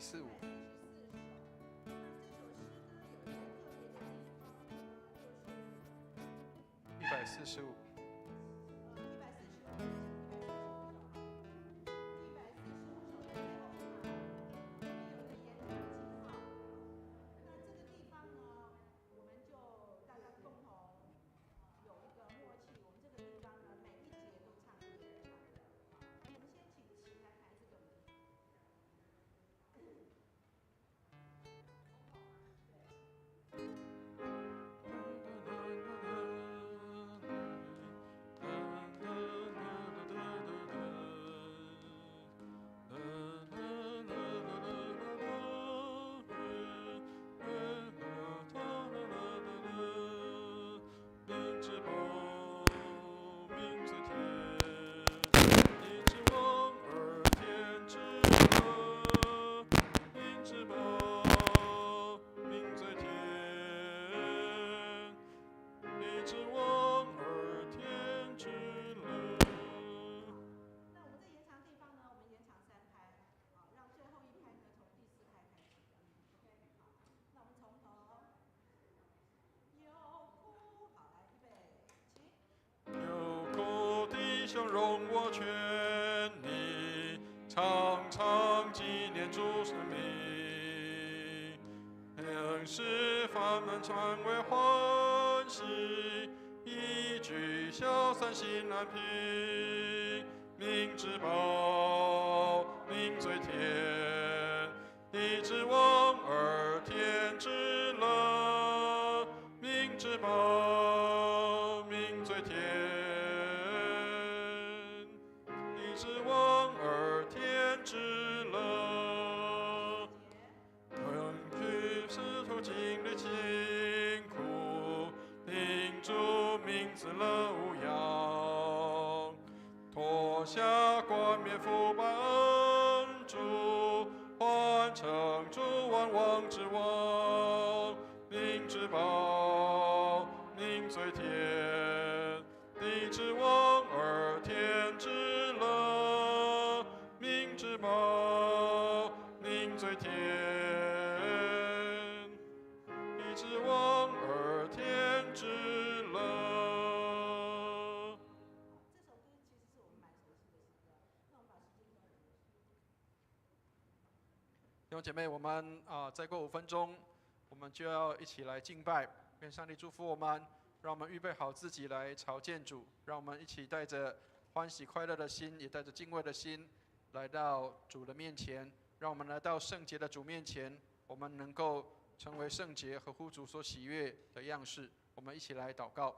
145。145。相容我劝你，常常纪念主生命，使凡们传为欢喜，一举消散心难平。民之宝，民最甜，地之王而天之乐，民之宝，民最甜。之王而天之乐，根据使徒经历辛苦，领主名字乐无恙，脱下冠冕福把恩主，换成主万王之王，民之宝，民最甜，地之王而天之乐，民之宝，民最甜，地之王而天之乐。弟兄姐妹，我们再过5分钟，我们就要一起来敬拜。愿上帝祝福我们，让我们预备好自己来朝见主，让我们一起带着欢喜快乐的心，也带着敬畏的心，来到主的面前。让我们来到圣洁的主面前，我们能够成为圣洁，合乎主所喜悦的样式。我们一起来祷告。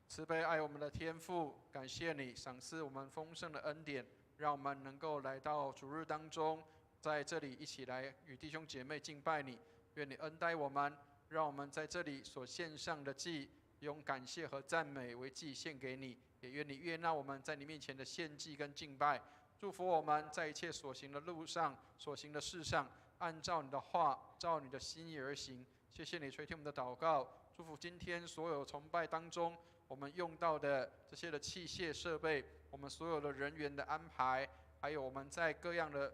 慈悲爱我们的天父，感谢你赏赐我们丰盛的恩典，让我们能够来到主日当中，在这里一起来与弟兄姐妹敬拜你。愿你恩待我们，让我们在这里所献上的祭，用感谢和赞美为祭献给你，也愿你悦纳我们在你面前的献祭跟敬拜。祝福我们在一切所行的路上、所行的事上，按照你的话，照你的心意而行。谢谢你垂听我们的祷告，祝福今天所有崇拜当中我们用到的这些的器械设备，我们所有的人员的安排，还有我们在各样的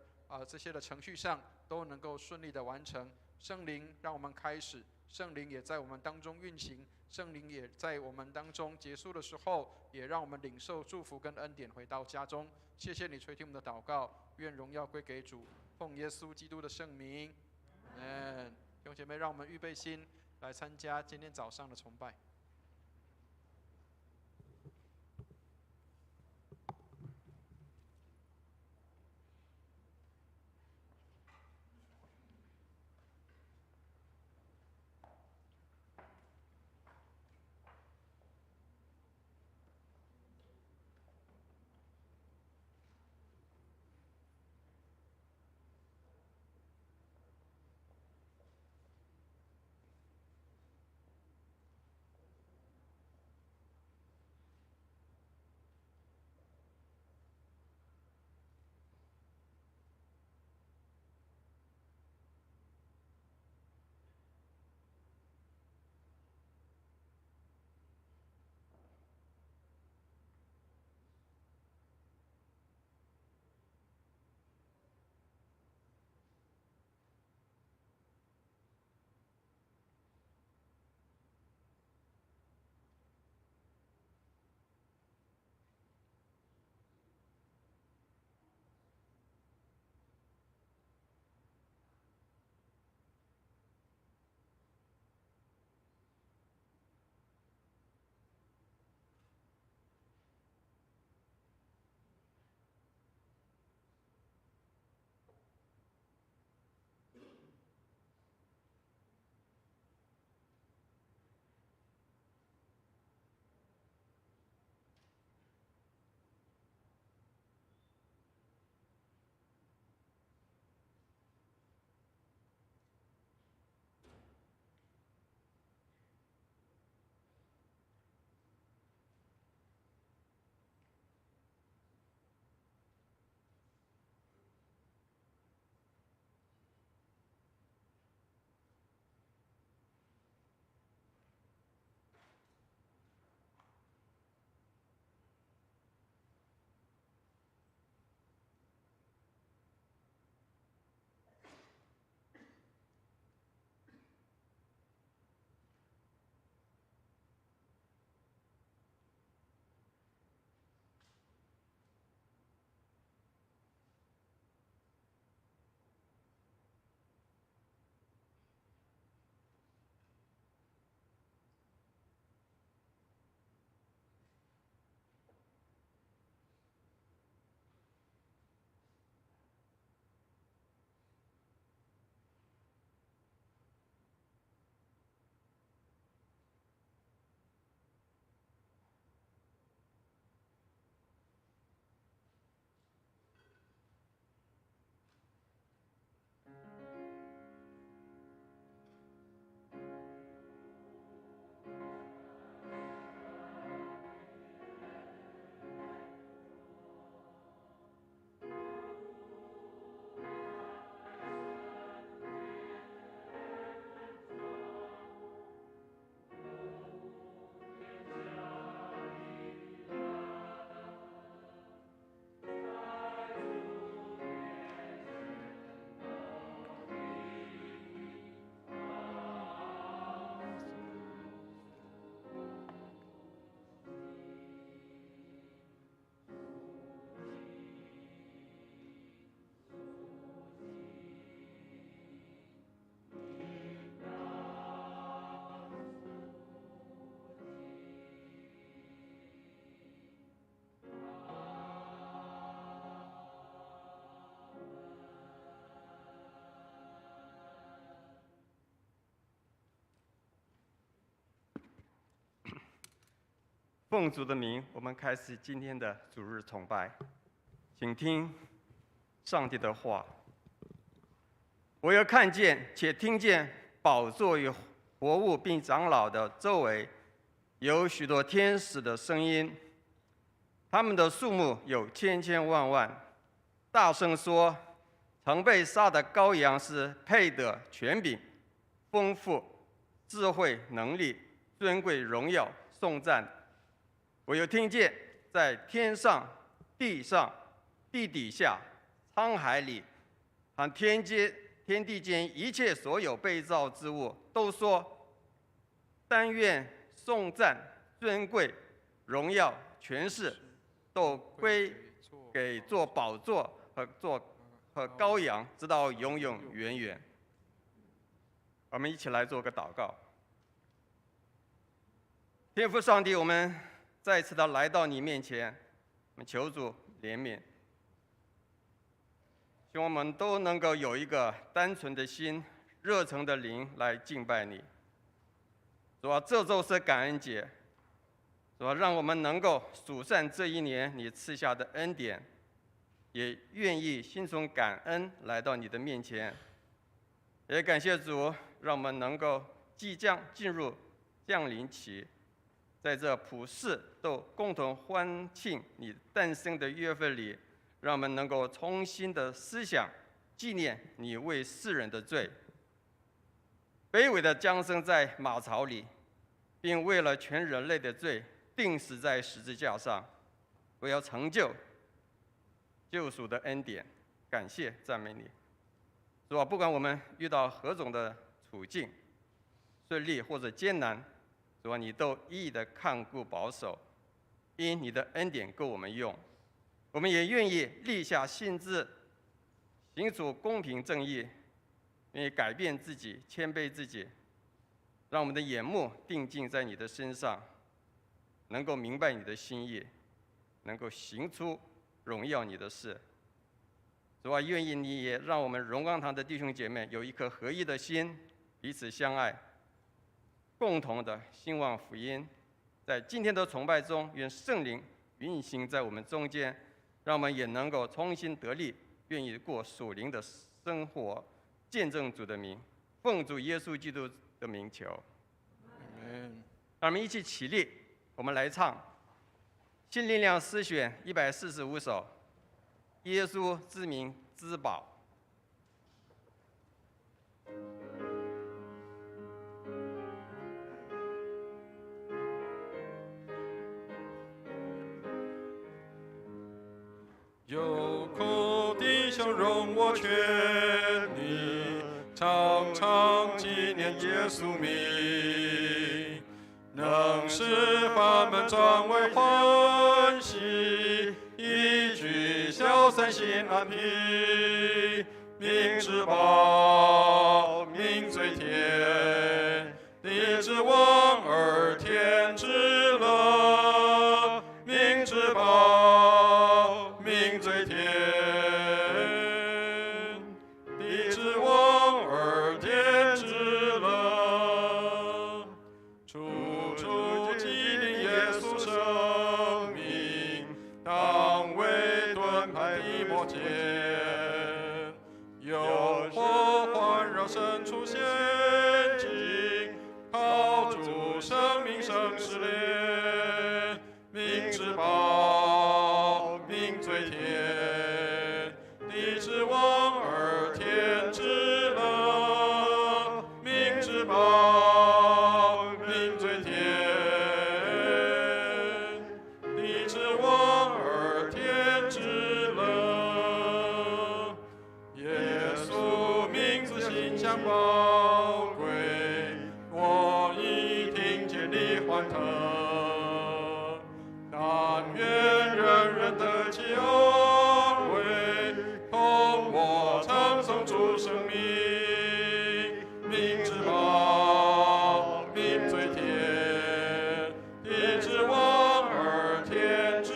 这些的程序上都能够顺利的完成。圣灵让我们开始，圣灵也在我们当中运行，圣灵也在我们当中结束的时候，也让我们领受祝福跟恩典回到家中。谢谢你垂听我们的祷告，愿荣耀归给主，奉耶稣基督的圣名，弟兄姐妹，让我们预备心来参加今天早上的崇拜。奉主的名，我们开始今天的主日崇拜，请听上帝的话。我又看见且听见宝座与活物并长老的周围有许多天使的声音，他们的数目有千千万万，大声说：曾被杀的羔羊是配得权柄、丰富、智慧、能力、尊贵、荣耀、颂赞。我又听见在天上、地上、地底下、沧海里和天地间一切所有被造之物，都说：但愿颂赞、尊贵、荣耀、权势，都归给做宝座和羔羊，直到永永远远。我们一起来做个祷告。天父上帝，我们再次的来到你面前，我们求主怜悯，希望我们都能够有一个单纯的心、热诚的灵来敬拜你。主啊，这周是感恩节，主啊，让我们能够数算这一年你赐下的恩典，也愿意心存感恩来到你的面前。也感谢主，让我们能够即将进入降临期，在这普世都共同欢庆你诞生的月份里，让我们能够重新的思想纪念你为世人的罪，卑微的降生在马槽里，并为了全人类的罪钉死在十字架上，为要成就救赎的恩典。感谢赞美你，主啊，不管我们遇到何种的处境，顺利或者艰难，主啊，你都一一的看顾保守，因你的恩典够我们用。我们也愿意立下心志，行处公平正义，愿意改变自己，谦卑自己，让我们的眼目定睛在你的身上，能够明白你的心意，能够行出荣耀你的事。主啊，愿意你也让我们荣光堂的弟兄姐妹有一颗合一的心，彼此相爱，共同的兴旺福音。在今天的崇拜中，愿圣灵运行在我们中间，让我们也能够重新得力，愿意过属灵的生活，见证主的名，奉主耶稣基督的名求。让我们一起起立，我们来唱新力量诗选145首，耶稣之名之宝。有苦弟兄容我劝你，常常纪念耶稣名，能使他们转为欢喜，一举消散心安平。民之宝，民最甜，地之王而天之乐，民之宝，民最甜，地之王而天之乐，处处纪念耶稣生命，当为盾牌的魔剑，有火环绕身处陷阱，靠主生命生死恋，民之宝，民最甜，地之王而天之乐，民之宝，民最甜，地之王而天之乐。耶稣名字馨香宝贵，我已听见你欢腾。但愿人人得其恩惠，同我称颂主生命。民之宝，民最甜，地之王而天之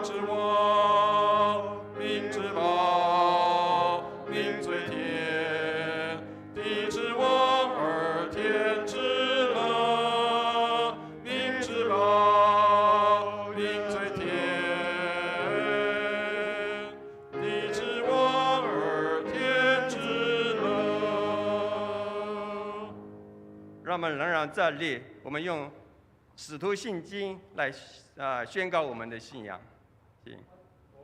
之王，民之宝，民最甜，地之王而天之乐，民之宝，民最甜，地之王而天之乐。让我们仍然站立，我们用《使徒信经》来宣告我们的信仰。请，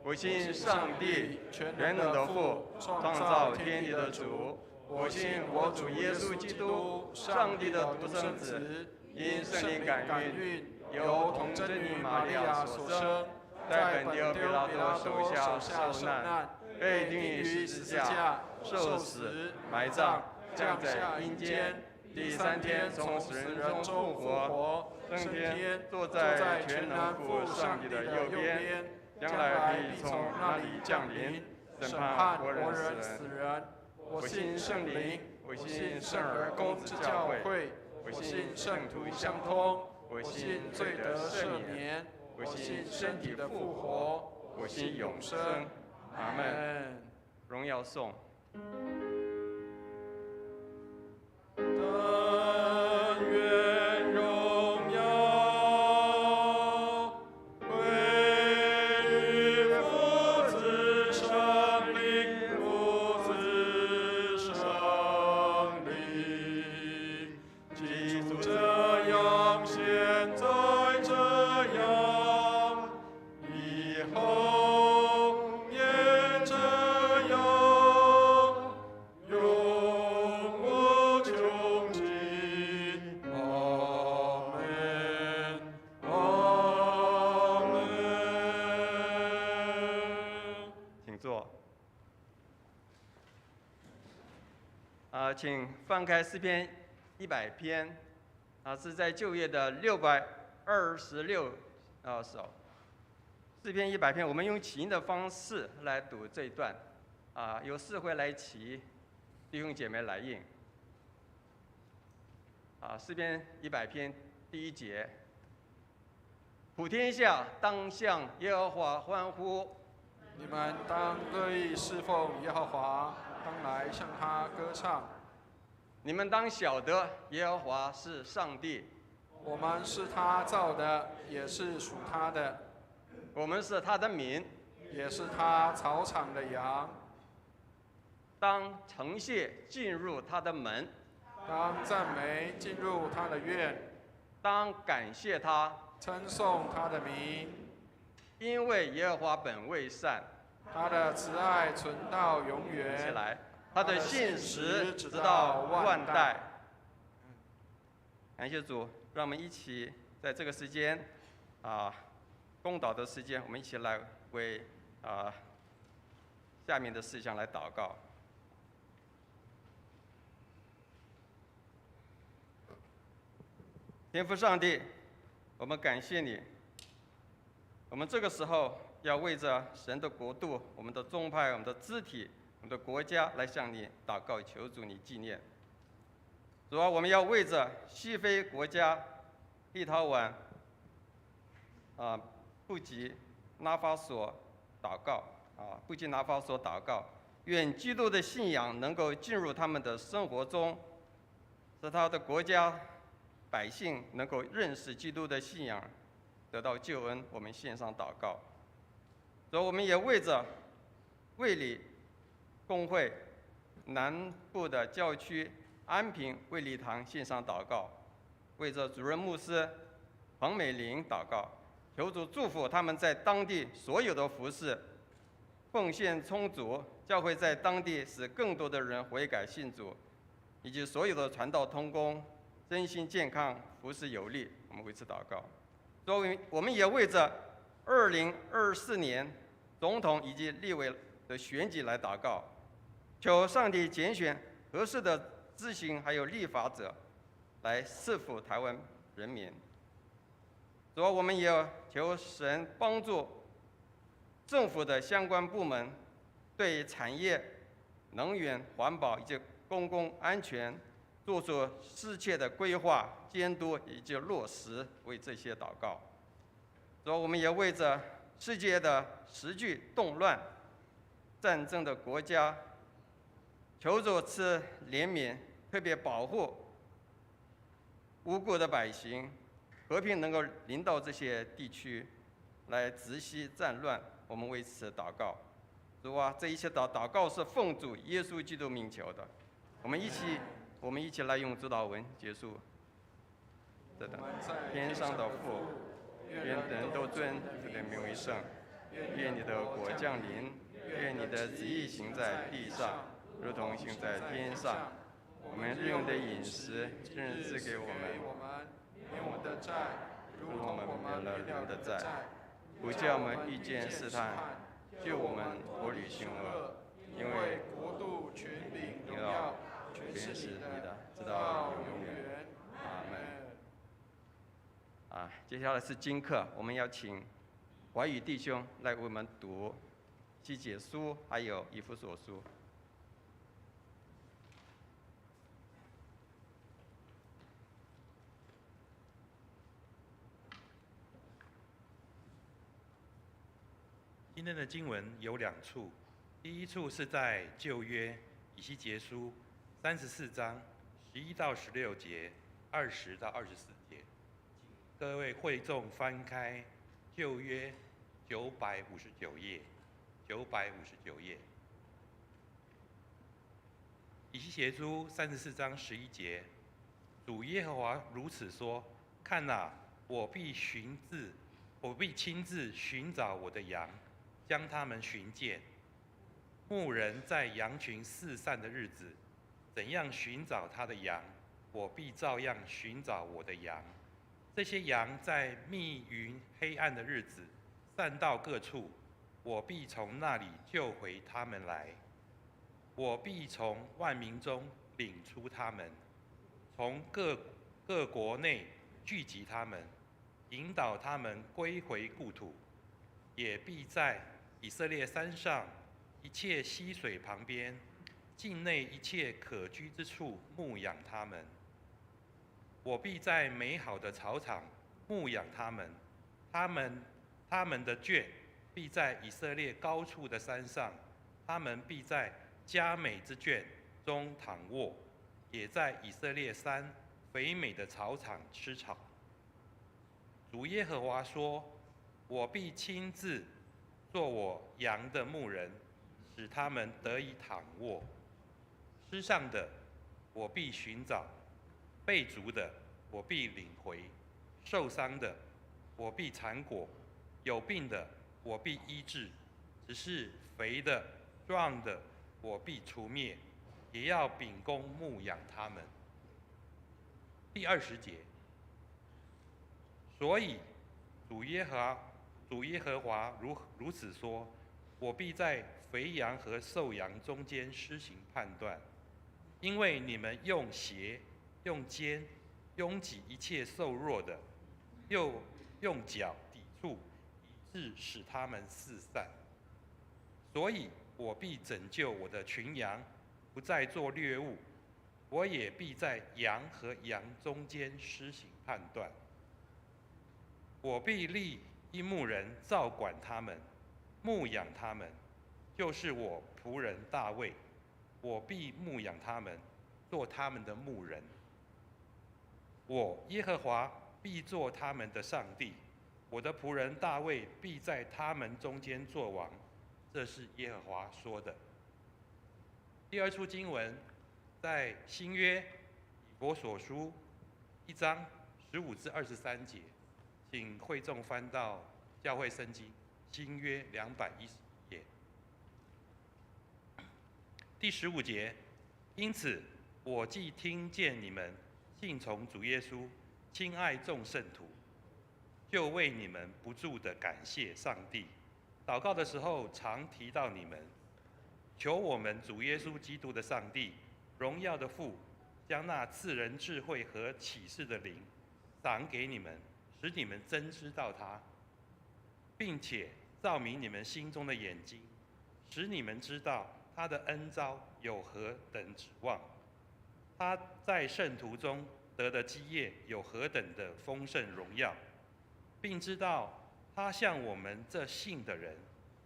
我信上帝全能的父，创造天地的主。我信我主耶稣基督，上帝的独生子，因圣灵感孕，由童贞女玛利亚所生，在本丢彼拉多手下受难，被钉于十字架，受死，埋葬，降在阴间。第3天从死人中复活，升天，坐在全能父上帝的右边，将来必从那里降临，审判活人死人。我信圣灵，我信圣而公之教会，我信圣徒相通，我信罪得赦免，我信身体的复活，我信永生。阿们。荣耀颂。请翻开诗篇100篇，是在旧约的626首。诗篇100篇，我们用起音的方式来读这一段，由士会来起，弟兄姐妹来应。诗篇100篇第1节，普天下当向耶和华欢呼，你们当乐意侍奉耶和华，当来向他歌唱。你们当晓得耶和华是上帝，我们是他造的，也是属他的。我们是他的民，也是他草场的羊。当称谢进入他的门，当赞美进入他的院，当感谢他，称颂他的名。因为耶和华本为善，他的慈爱存到永远。起来。他的信实直到万代。感谢主，让我们一起在这个时间，公祷的时间，我们一起来为下面的事项来祷告。天父上帝，我们感谢你。我们这个时候要为着神的国度、我们的宗派、我们的肢体、我们的国家来向你祷告，求主你纪念。主啊，我们要为着西非国家立陶宛、布吉拉法索祷告，布吉拉法索祷告，愿基督的信仰能够进入他们的生活中，使他的国家百姓能够认识基督的信仰，得到救恩。我们献上祷告。主，我们也为着卫理公会南部的教区安平卫理堂献上祷告，为着主任牧师彭美玲祷告，求主祝福他们在当地所有的服事，奉献充足，教会在当地使更多的人悔改信主，以及所有的传道同工身心健康，服事有力。我们为此祷告。所以我们也为着2024年总统以及立委的选举来祷告，求上帝拣选合适的知行还有立法者来赐福台湾人民。主啊，我们也求神帮助政府的相关部门对产业、能源、环保以及公共安全做出适切的规划、监督以及落实，为这些祷告。主啊，我们也为着世界的时局动乱、战争的国家，求主赐怜悯，特别保护无辜的百姓，和平能够临到这些地区，来止息战乱。我们为此祷告。主啊，这一切祷告是奉主耶稣基督名求的。我们一起来用主祷文结束。等等，天上的父，愿人都尊你的名为圣，愿你的国降临，愿你的旨意行在地上，如同行在天上。我们日用的饮食，今日赐给我们，免我们的债，如同我们免了人的债，不叫我们遇见试探，救我们脱离凶恶。因为国度、权柄、荣耀，全是你的，直到永远。阿门。接下来是经课，我们要请华语弟兄来为我们读希解书，还有以弗所书。今天的经文有2处，第一处是在旧约以西结书34章11到16节，20到24节。各位会众翻开旧约959页，959页。以西结书34章11节，主耶和华如此说：看哪，我必亲自寻找我的羊，将他们寻见。牧人在羊群四散的日子，怎样寻找他的羊，我必照样寻找我的羊。这些羊在密云黑暗的日子散到各处，我必从那里救回他们来。我必从万民中领出他们，从各国内聚集他们，引导他们归回故土，也必在以色列山上一切溪水旁边，境内一切可居之处牧养他们。我必在美好的草场牧养他们，他们的圈必在以色列高处的山上，他们必在佳美之圈中躺卧，也在以色列山肥美的草场吃草。主耶和华说：我必亲自做我羊的牧人，使他们得以躺卧。失丧的我必寻找，被逐的我必领回，受伤的我必缠裹，有病的我必医治，只是肥的壮的我必除灭，也要秉公牧养他们。第20节，所以主耶和华如此说：我必在肥羊和瘦羊中间施行判断，因为你们用鞋、用肩拥挤一切瘦弱的，又用脚抵触，以致使他们四散。所以我必拯救我的群羊，不再做掠物。我也必在羊和羊中间施行判断。我必立一牧人照管他们，牧养他们，就是我仆人大卫。我必牧养他们，做他们的牧人。我耶和华必做他们的上帝，我的仆人大卫必在他们中间作王。这是耶和华说的。第2处经文在新约以弗所书1章15至23节，请会众翻到教会圣经新约210页。第15节，因此我既听见你们信从主耶稣，亲爱众圣徒，就为你们不住地感谢上帝。祷告的时候常提到你们，求我们主耶稣基督的上帝，荣耀的父，将那赐人智慧和启示的灵赏给你们，使你们真知道他，并且照明你们心中的眼睛，使你们知道他的恩召有何等指望，他在圣徒中得的基业有何等的丰盛荣耀，并知道他向我们这信的人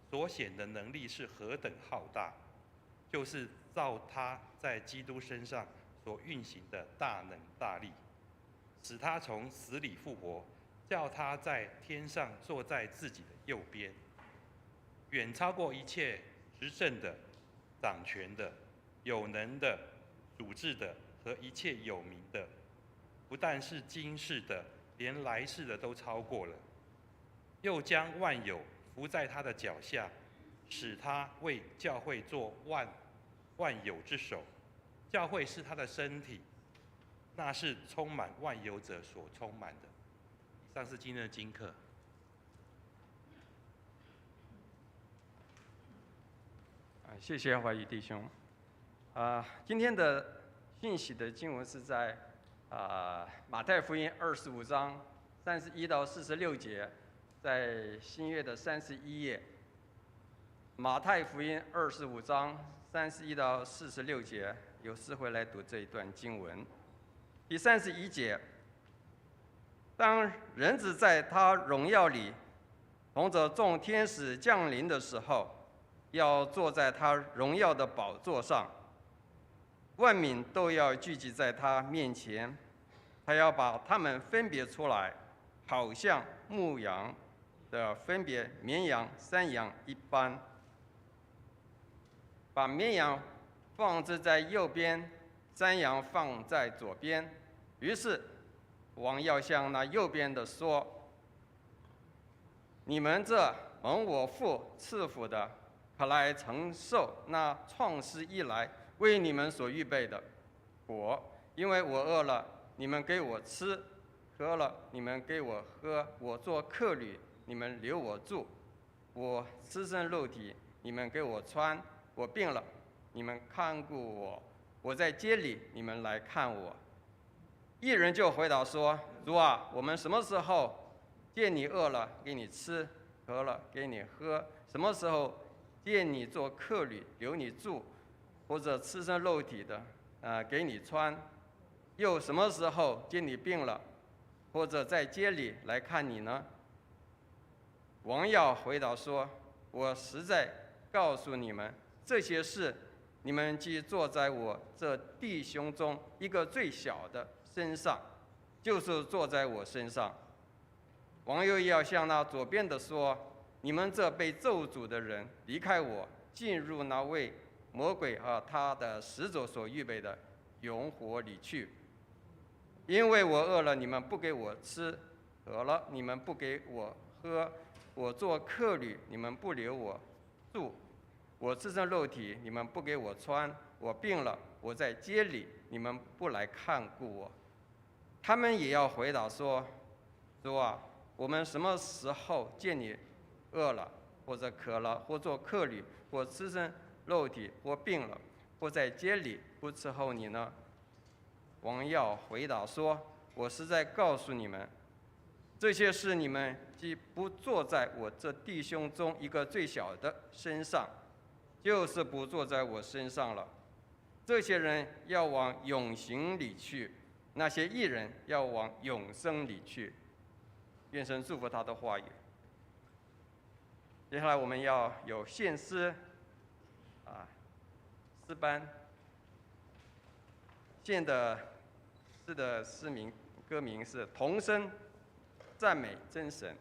所显的能力是何等浩大，就是照他在基督身上所运行的大能大力，使他从死里复活，叫他在天上坐在自己的右边，远超过一切执政的、掌权的、有能的、主治的和一切有名的，不但是今世的，连来世的都超过了。又将万有伏在他的脚下，使他为教会做万有之首。教会是他的身体，那是充满万有者所充满的。以上是今天的经课。谢谢华宇弟兄。今天的信息的经文是在马太福音25章31到46节，在新约的31页。马太福音25章31到46节，有师会来读这一段经文。第31节，当人子在他荣耀里同着众天使降临的时候，要坐在他荣耀的宝座上，万民都要聚集在他面前，他要把他们分别出来，好像牧羊的分别绵羊、山羊一般，把绵羊放置在右边，山羊放在左边。于是王要向那右边的说：“你们这蒙我父赐福的，可来承受那创世以来为你们所预备的果。因为我饿了，你们给我吃；渴了，你们给我喝；我做客旅，你们留我住；我赤身肉体，你们给我穿；我病了，你们看顾我；我在街里，你们来看我。”一人就回答说：“主啊，我们什么时候见你饿了，给你吃；渴了，给你喝？什么时候见你做客旅，留你住，或者赤身肉体的，给你穿？又什么时候见你病了，或者在街里来看你呢？”王要回答说：“我实在告诉你们，这些事你们既坐在我这弟兄中一个最小的身上，就是坐在我身上。”王又要向那左边的说：“你们这被咒诅的人，离开我，进入那为魔鬼和他的使者所预备的永火里去。因为我饿了，你们不给我吃；渴了，你们不给我喝；我做客旅，你们不留我住；我赤身肉体，你们不给我穿；我病了，我在街里，你们不来看顾我。”他们也要回答说：“主啊，我们什么时候见你饿了，或者渴了，或做客旅，或赤身肉体，或病了，或在街里不伺候你呢？”王要回答说：“我实在告诉你们，这些事你们既不坐在我这弟兄中一个最小的身上，就是不坐在我身上了。这些人要往永刑里去，那些义人要往永生里去。”愿神祝福他的话语。接下来我们要有献诗，诗班献的诗的歌名是《同声赞美真神》。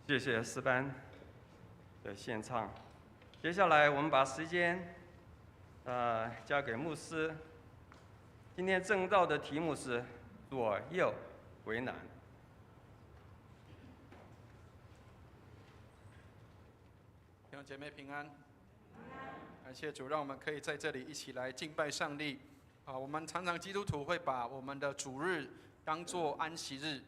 谢谢诗班的献唱。接下来我们把时间交给牧师。今天正道的题目是左右为难。弟兄姐妹平安，感谢主，让我们可以在这里一起来敬拜上帝。我们常常基督徒会把我们的主日当作安息日，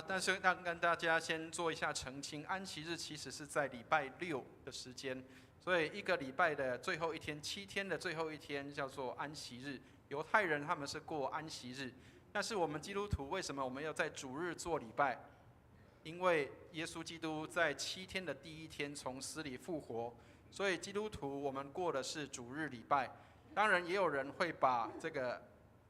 但是要跟大家先做一下澄清，安息日其实是在礼拜六的时间，所以一个礼拜的最后一天，7天的最后一天叫做安息日。犹太人他们是过安息日，但是我们基督徒为什么我们要在主日做礼拜？因为耶稣基督在7天的第1天从死里复活，所以基督徒我们过的是主日礼拜。当然也有人会把这个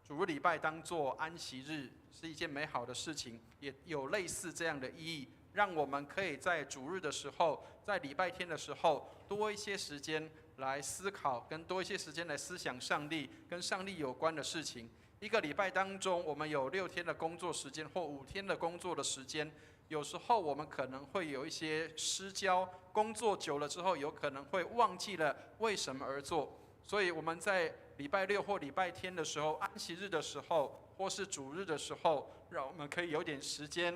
主日礼拜当作安息日，是一件美好的事情，也有类似这样的意义，让我们可以在主日的时候，在礼拜天的时候多一些时间来思考，跟多一些时间来思想上帝跟上帝有关的事情。一个礼拜当中，我们有6天的工作时间或5天的工作的时间，有时候我们可能会有一些失焦，工作久了之后，有可能会忘记了为什么而做。所以我们在礼拜六或礼拜天的时候，安息日的时候，或是主日的时候，让我们可以有点时间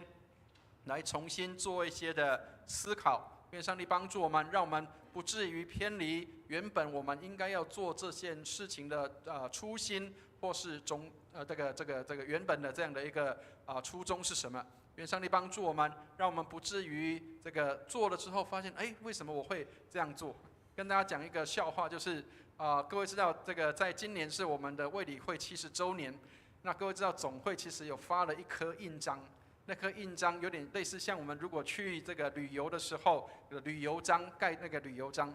来重新做一些的思考。愿上帝帮助我们，让我们不至于偏离原本我们应该要做这件事情的初心，或是这个原本的这样的一个初衷是什么？愿上帝帮助我们，让我们不至于这个做了之后发现，为什么我会这样做？跟大家讲一个笑话，就是各位知道这个在今年是我们的卫理会70周年，那各位知道总会其实有发了一颗印章。那颗印章有点类似像我们如果去这个旅游的时候，旅游章盖那个旅游章。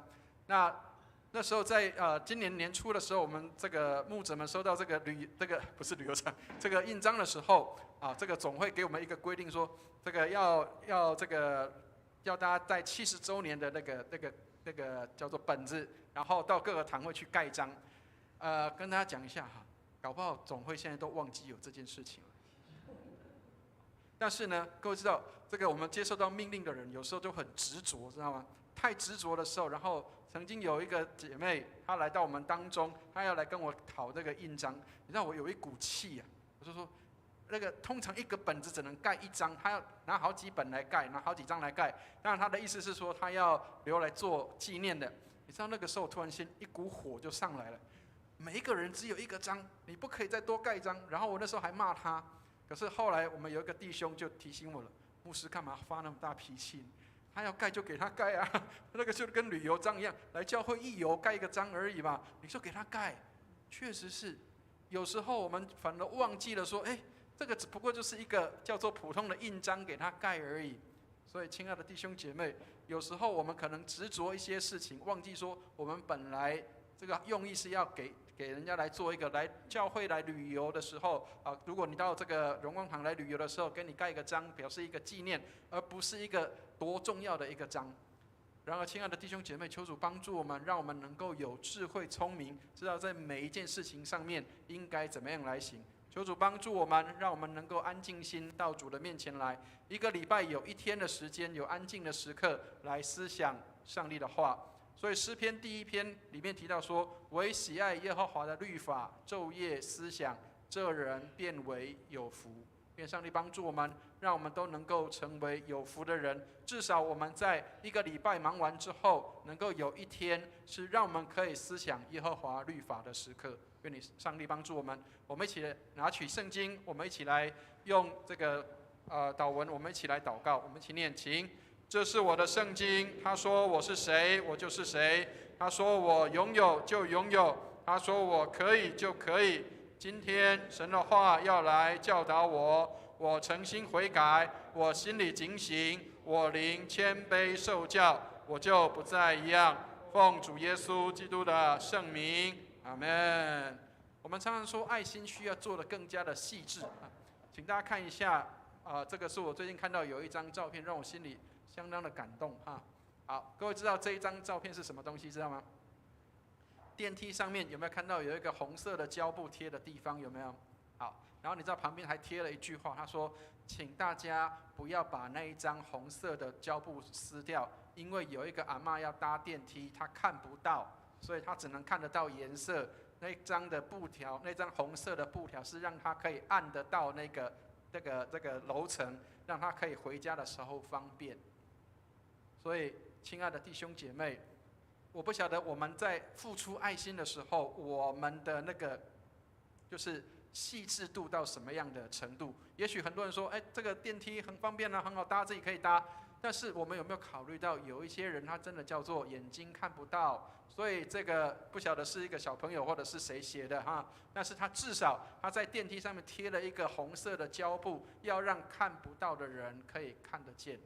那时候在今年年初的时候，我们这个牧者们收到这个不是旅游章，这个印章的时候，这个总会给我们一个规定说，这个要大家在70周年的那个叫做本子，然后到各个堂会去盖章。跟大家讲一下哈，搞不好总会现在都忘记有这件事情了。但是呢，各位知道，这个我们接受到命令的人，有时候就很执着，知道吗？太执着的时候，然后曾经有一个姐妹，她来到我们当中，她要来跟我讨这个印章，你知道我有一股气啊，我就说，那个通常一个本子只能盖1张，她要拿好几本来盖，拿好几张来盖。当然她的意思是说，她要留来做纪念的。你知道那个时候突然间一股火就上来了，每一个人只有1个章，你不可以再多盖一张。然后我那时候还骂她。可是后来我们有一个弟兄就提醒我了，牧师干嘛发那么大脾气？他要盖就给他盖啊，那个就跟旅游章一样，来教会一游盖一个章而已嘛，你就给他盖。确实是，有时候我们反而忘记了说，这个只不过就是一个叫做普通的印章给他盖而已。所以亲爱的弟兄姐妹，有时候我们可能执着一些事情，忘记说我们本来这个用意是要给人家来做一个来教会来旅游的时候如果你到这个荣光堂来旅游的时候，给你盖一个章，表示一个纪念，而不是一个多重要的一个章。然而，亲爱的弟兄姐妹，求主帮助我们，让我们能够有智慧、聪明，知道在每一件事情上面应该怎么样来行。求主帮助我们，让我们能够安静心到主的面前来。一个礼拜有1天的时间，有安静的时刻来思想上帝的话。所以诗篇第1篇里面提到说，唯喜爱耶和华的律法，昼夜思想，这人便为有福。愿上帝帮助我们，让我们都能够成为有福的人。至少我们在一个礼拜忙完之后，能够有1天是让我们可以思想耶和华律法的时刻。愿你上帝帮助我们，我们一起拿取圣经，我们一起来用这个祷文，我们一起来祷告，我们一起念，请。这是我的圣经，他说我是谁，我就是谁；他说我拥有就拥有，他说我可以就可以。今天神的话要来教导我，我诚心悔改，我心里警醒，我灵谦卑受教，我就不再一样。奉主耶稣基督的圣名，阿们。我们常常说爱心需要做得更加的细致请大家看一下这个是我最近看到有一张照片，让我心里相当的感动好，各位知道这一张照片是什么东西，知道吗？电梯上面有没有看到有一个红色的胶布贴的地方？有没有？好，然后你知道旁边还贴了一句话，他说：“请大家不要把那一张红色的胶布撕掉，因为有一个阿嬷要搭电梯，她看不到，所以她只能看得到颜色。那张的布条，那张红色的布条是让她可以按得到这个楼层，让她可以回家的时候方便。所以，亲爱的弟兄姐妹，我不晓得我们在付出爱心的时候，我们的那个就是细致度到什么样的程度？也许很多人说，这个电梯很方便啊，很好搭，自己可以搭。但是我们有没有考虑到，有一些人他真的叫做眼睛看不到，所以这个不晓得是一个小朋友或者是谁写的哈，但是他至少他在电梯上面贴了一个红色的胶布，要让看不到的人可以看得见。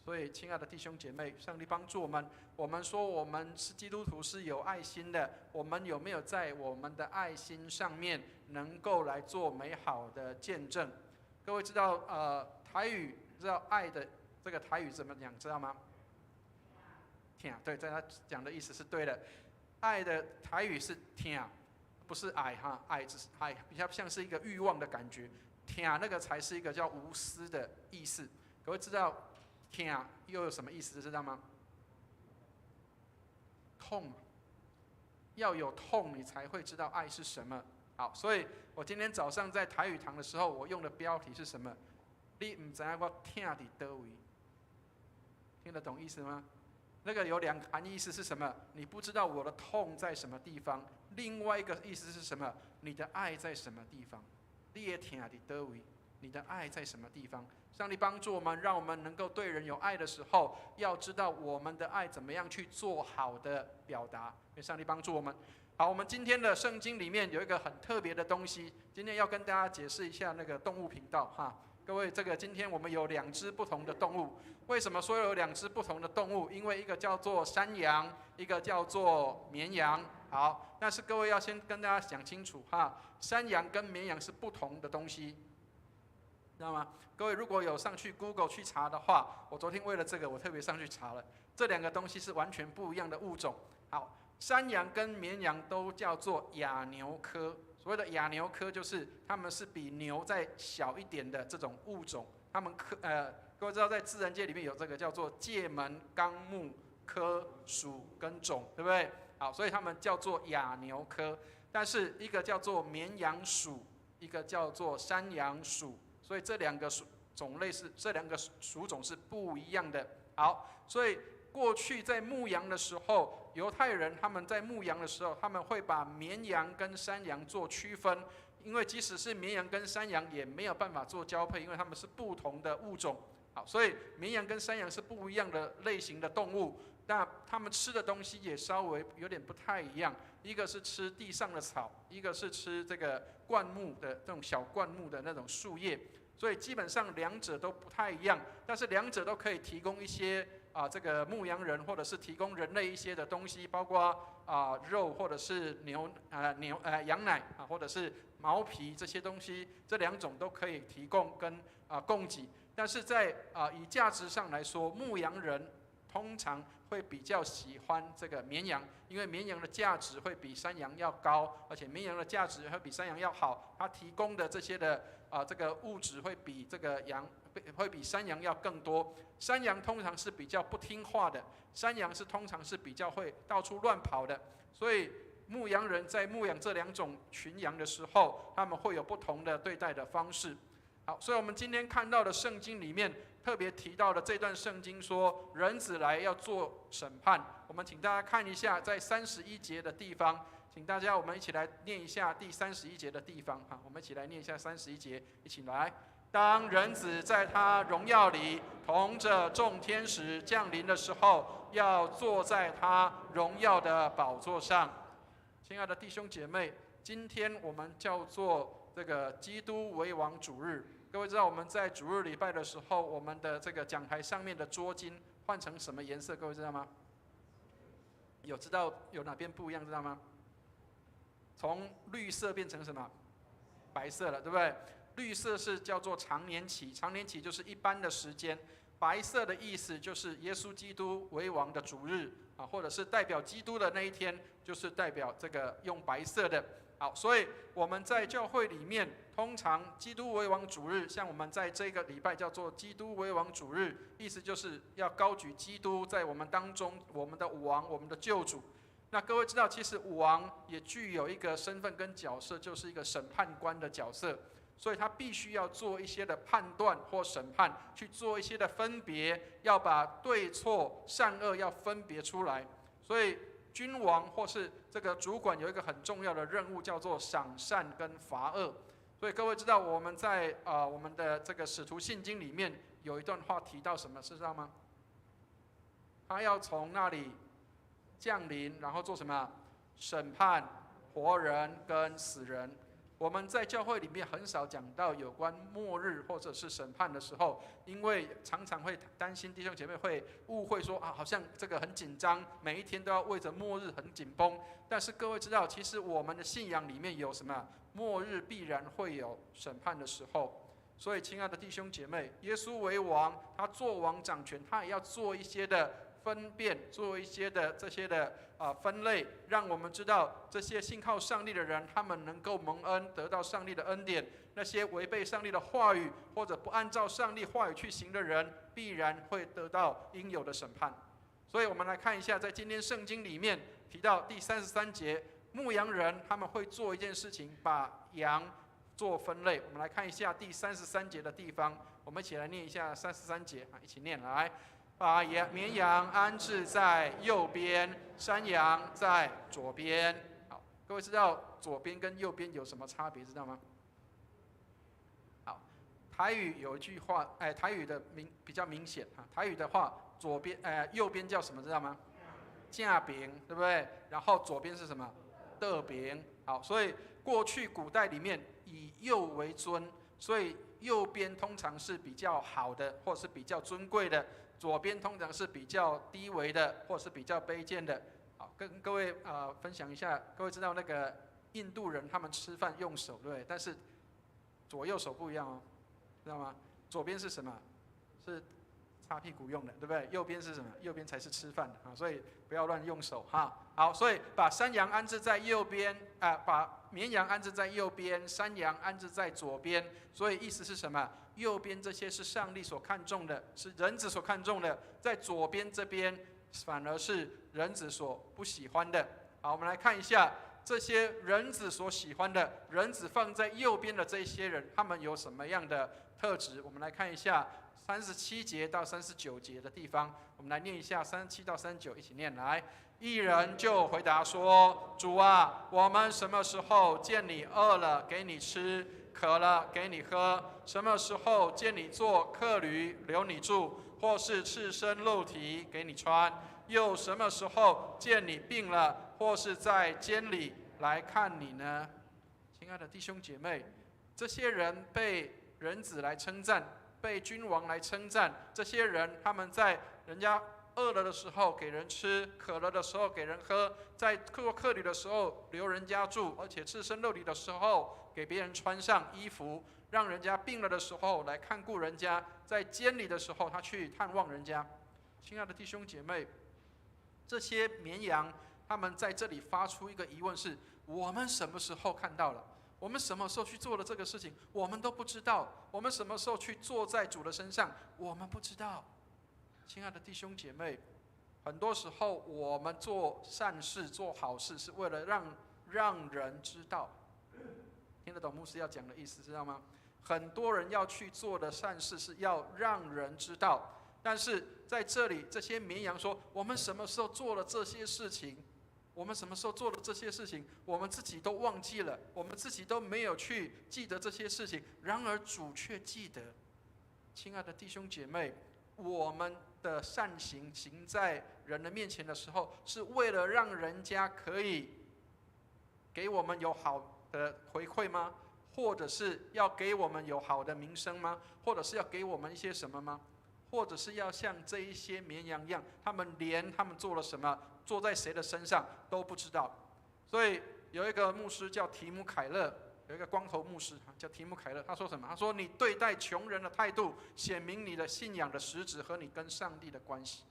所以，亲爱的弟兄姐妹，上帝帮助我们。我们说我们是基督徒，是有爱心的。我们有没有在我们的爱心上面能够来做美好的见证？各位知道，台语知道爱的这个台语怎么讲，知道吗？听，对，在他讲的意思是对的。爱的台语是听，不是爱哈，爱只是爱，比较像是一个欲望的感觉。听那个才是一个叫无私的意思。各位知道？听又有什么意思？知道吗？痛，要有痛，你才会知道爱是什么。好，所以我今天早上在台语堂的时候，我用的标题是什么？你不知道我痛在哪里？听得懂意思吗？那个有两个含义思是什么？你不知道我的痛在什么地方。另外一个意思是什么？你的爱在什么地方？你也痛在哪里？你的爱在什么地方？上帝帮助我们，让我们能够对人有爱的时候，要知道我们的爱怎么样去做好的表达。愿上帝帮助我们。好，我们今天的圣经里面有一个很特别的东西，今天要跟大家解释一下那个动物频道哈。各位，这个今天我们有2只不同的动物。为什么说有2只不同的动物？因为一个叫做山羊，一个叫做绵羊。好，但是各位要先跟大家讲清楚哈，山羊跟绵羊是不同的东西。知道吗？各位如果有上去 Google 去查的话，我昨天为了这个我特别上去查了，这2个东西是完全不一样的物种。好，山羊跟绵羊都叫做亚牛科，所谓的亚牛科就是它们是比牛再小一点的这种物种。它们各位知道在自然界里面有这个叫做界门纲目科属跟种，对不对？好，所以它们叫做亚牛科，但是一个叫做绵羊属，一个叫做山羊属。所以这2个种类是这2个属种是不一样的。好，所以过去在牧羊的时候，犹太人他们在牧羊的时候，他们会把绵羊跟山羊做区分，因为即使是绵羊跟山羊也没有办法做交配，因为它们是不同的物种。好，所以绵羊跟山羊是不一样的类型的动物，但它们吃的东西也稍微有点不太一样。一个是吃地上的草，一个是吃这个灌木的这种小灌木的那种树叶。所以基本上2者都不太一样，但是2者都可以提供一些这个牧羊人或者是提供人类一些的东西，包括肉或者是羊奶或者是毛皮这些东西，这2种都可以提供跟供给。但是在以价值上来说，牧羊人通常会比较喜欢这个绵羊，因为绵羊的价值会比山羊要高，而且绵羊的价值会比山羊要好，它提供的这些的这个物质会比这个会比山羊要更多。山羊通常是比较不听话的，山羊通常是比较会到处乱跑的，所以牧羊人在牧养这2种群羊的时候，他们会有不同的对待的方式。好，所以我们今天看到的圣经里面特别提到的这段圣经说，人子来要做审判。我们请大家看一下，在31节的地方，请大家我们一起来念一下第31节的地方。我们一起来念一下31节，一起来。当人子在他荣耀里同着众天使降临的时候，要坐在他荣耀的宝座上。亲爱的弟兄姐妹，今天我们叫做这个基督为王主日。各位知道我们在主日礼拜的时候，我们的这个讲台上面的桌巾换成什么颜色？各位知道吗？有知道有哪边不一样？知道吗？从绿色变成什么？白色了，对不对？绿色是叫做常年期，常年期就是一般的时间。白色的意思就是耶稣基督为王的主日或者是代表基督的那一天，就是代表这个用白色的。好，所以我们在教会里面，通常基督为王主日，像我们在这个礼拜叫做基督为王主日，意思就是要高举基督在我们当中，我们的王，我们的救主。那各位知道，其实王也具有一个身份跟角色，就是一个审判官的角色，所以他必须要做一些的判断或审判，去做一些的分别，要把对错善恶要分别出来。所以君王或是这个主管有一个很重要的任务，叫做赏善跟罚恶。所以各位知道，我们在我们的这个使徒信经里面有一段话提到什么，知道吗？他要从那里降临，然后做什么？审判活人跟死人。我们在教会里面很少讲到有关末日或者是审判的时候，因为常常会担心弟兄姐妹会误会说好像这个很紧张，每一天都要为着末日很紧绷。但是各位知道，其实我们的信仰里面有什么？末日必然会有审判的时候。所以，亲爱的弟兄姐妹，耶稣为王，他做王掌权，他也要做一些的分辨，做一些的这些的分类，让我们知道这些信靠上帝的人，他们能够蒙恩，得到上帝的恩典；那些违背上帝的话语或者不按照上帝话语去行的人，必然会得到应有的审判。所以我们来看一下，在今天圣经里面提到第33节，牧羊人他们会做一件事情，把羊做分类。我们来看一下第33节的地方，我们一起来念一下33节，一起念来。把绵羊安置在右边，山羊在左边。好，各位知道左边跟右边有什么差别？知道吗？好，台语有一句话，台语的比较明显哈。台语的话，右边叫什么？知道吗？架边，对不对？然后左边是什么？的边。好，所以过去古代里面以右为尊，所以右边通常是比较好的，或是比较尊贵的。左边通常是比较低微的，或是比较卑贱的。好，跟各位分享一下，各位知道那个印度人他们吃饭用手，对不对？但是左右手不一样哦，知道吗？左边是什么？是擦屁股用的，对不对？右边是什么？右边才是吃饭的啊，所以不要乱用手哈。好，所以把山羊安置在右边，把绵羊安置在右边，山羊安置在左边。所以意思是什么？右边这些是上帝所看重的，是人子所看重的；在左边这边反而是人子所不喜欢的。好，我们来看一下这些人子所喜欢的，人子放在右边的这些人，他们有什么样的特质？我们来看一下37节到39节的地方，我们来念一下37到39，一起念来。一人就回答说：“主啊，我们什么时候见你饿了给你吃，渴了给你喝？什么时候见你做客旅留你住，或是赤身露体给你穿？又什么时候见你病了，或是在监里来看你呢？”亲爱的弟兄姐妹，这些人被人子来称赞，被君王来称赞，这些人他们在人家饿了的时候给人吃，渴了的时候给人喝，在做客旅的时候留人家住，而且赤身露体的时候给别人穿上衣服，让人家病了的时候来看顾人家，在监里的时候他去探望人家。亲爱的弟兄姐妹，这些绵羊他们在这里发出一个疑问是：我们什么时候看到了？我们什么时候去做了这个事情？我们都不知道。我们什么时候去坐在主的身上？我们不知道。亲爱的弟兄姐妹，很多时候我们做善事、做好事，是为了让人知道。听得懂牧师要讲的意思，知道吗？很多人要去做的善事是要让人知道，但是在这里，这些绵羊说：我们什么时候做了这些事情？我们什么时候做了这些事情？我们自己都忘记了，我们自己都没有去记得这些事情。然而主却记得。亲爱的弟兄姐妹，我们的善行行在人的面前的时候，是为了让人家可以给我们有好的回馈吗？或者是要给我们有好的名声吗？或者是要给我们一些什么吗？或者是要像这一些绵羊一样，他们连他们做了什么，做在谁的身上都不知道。所以有一个牧师叫提姆凯勒，有一个光头牧师叫提姆凯勒，他说什么？他说：你对待穷人的态度，显明你的信仰的实质和你跟上帝的关系。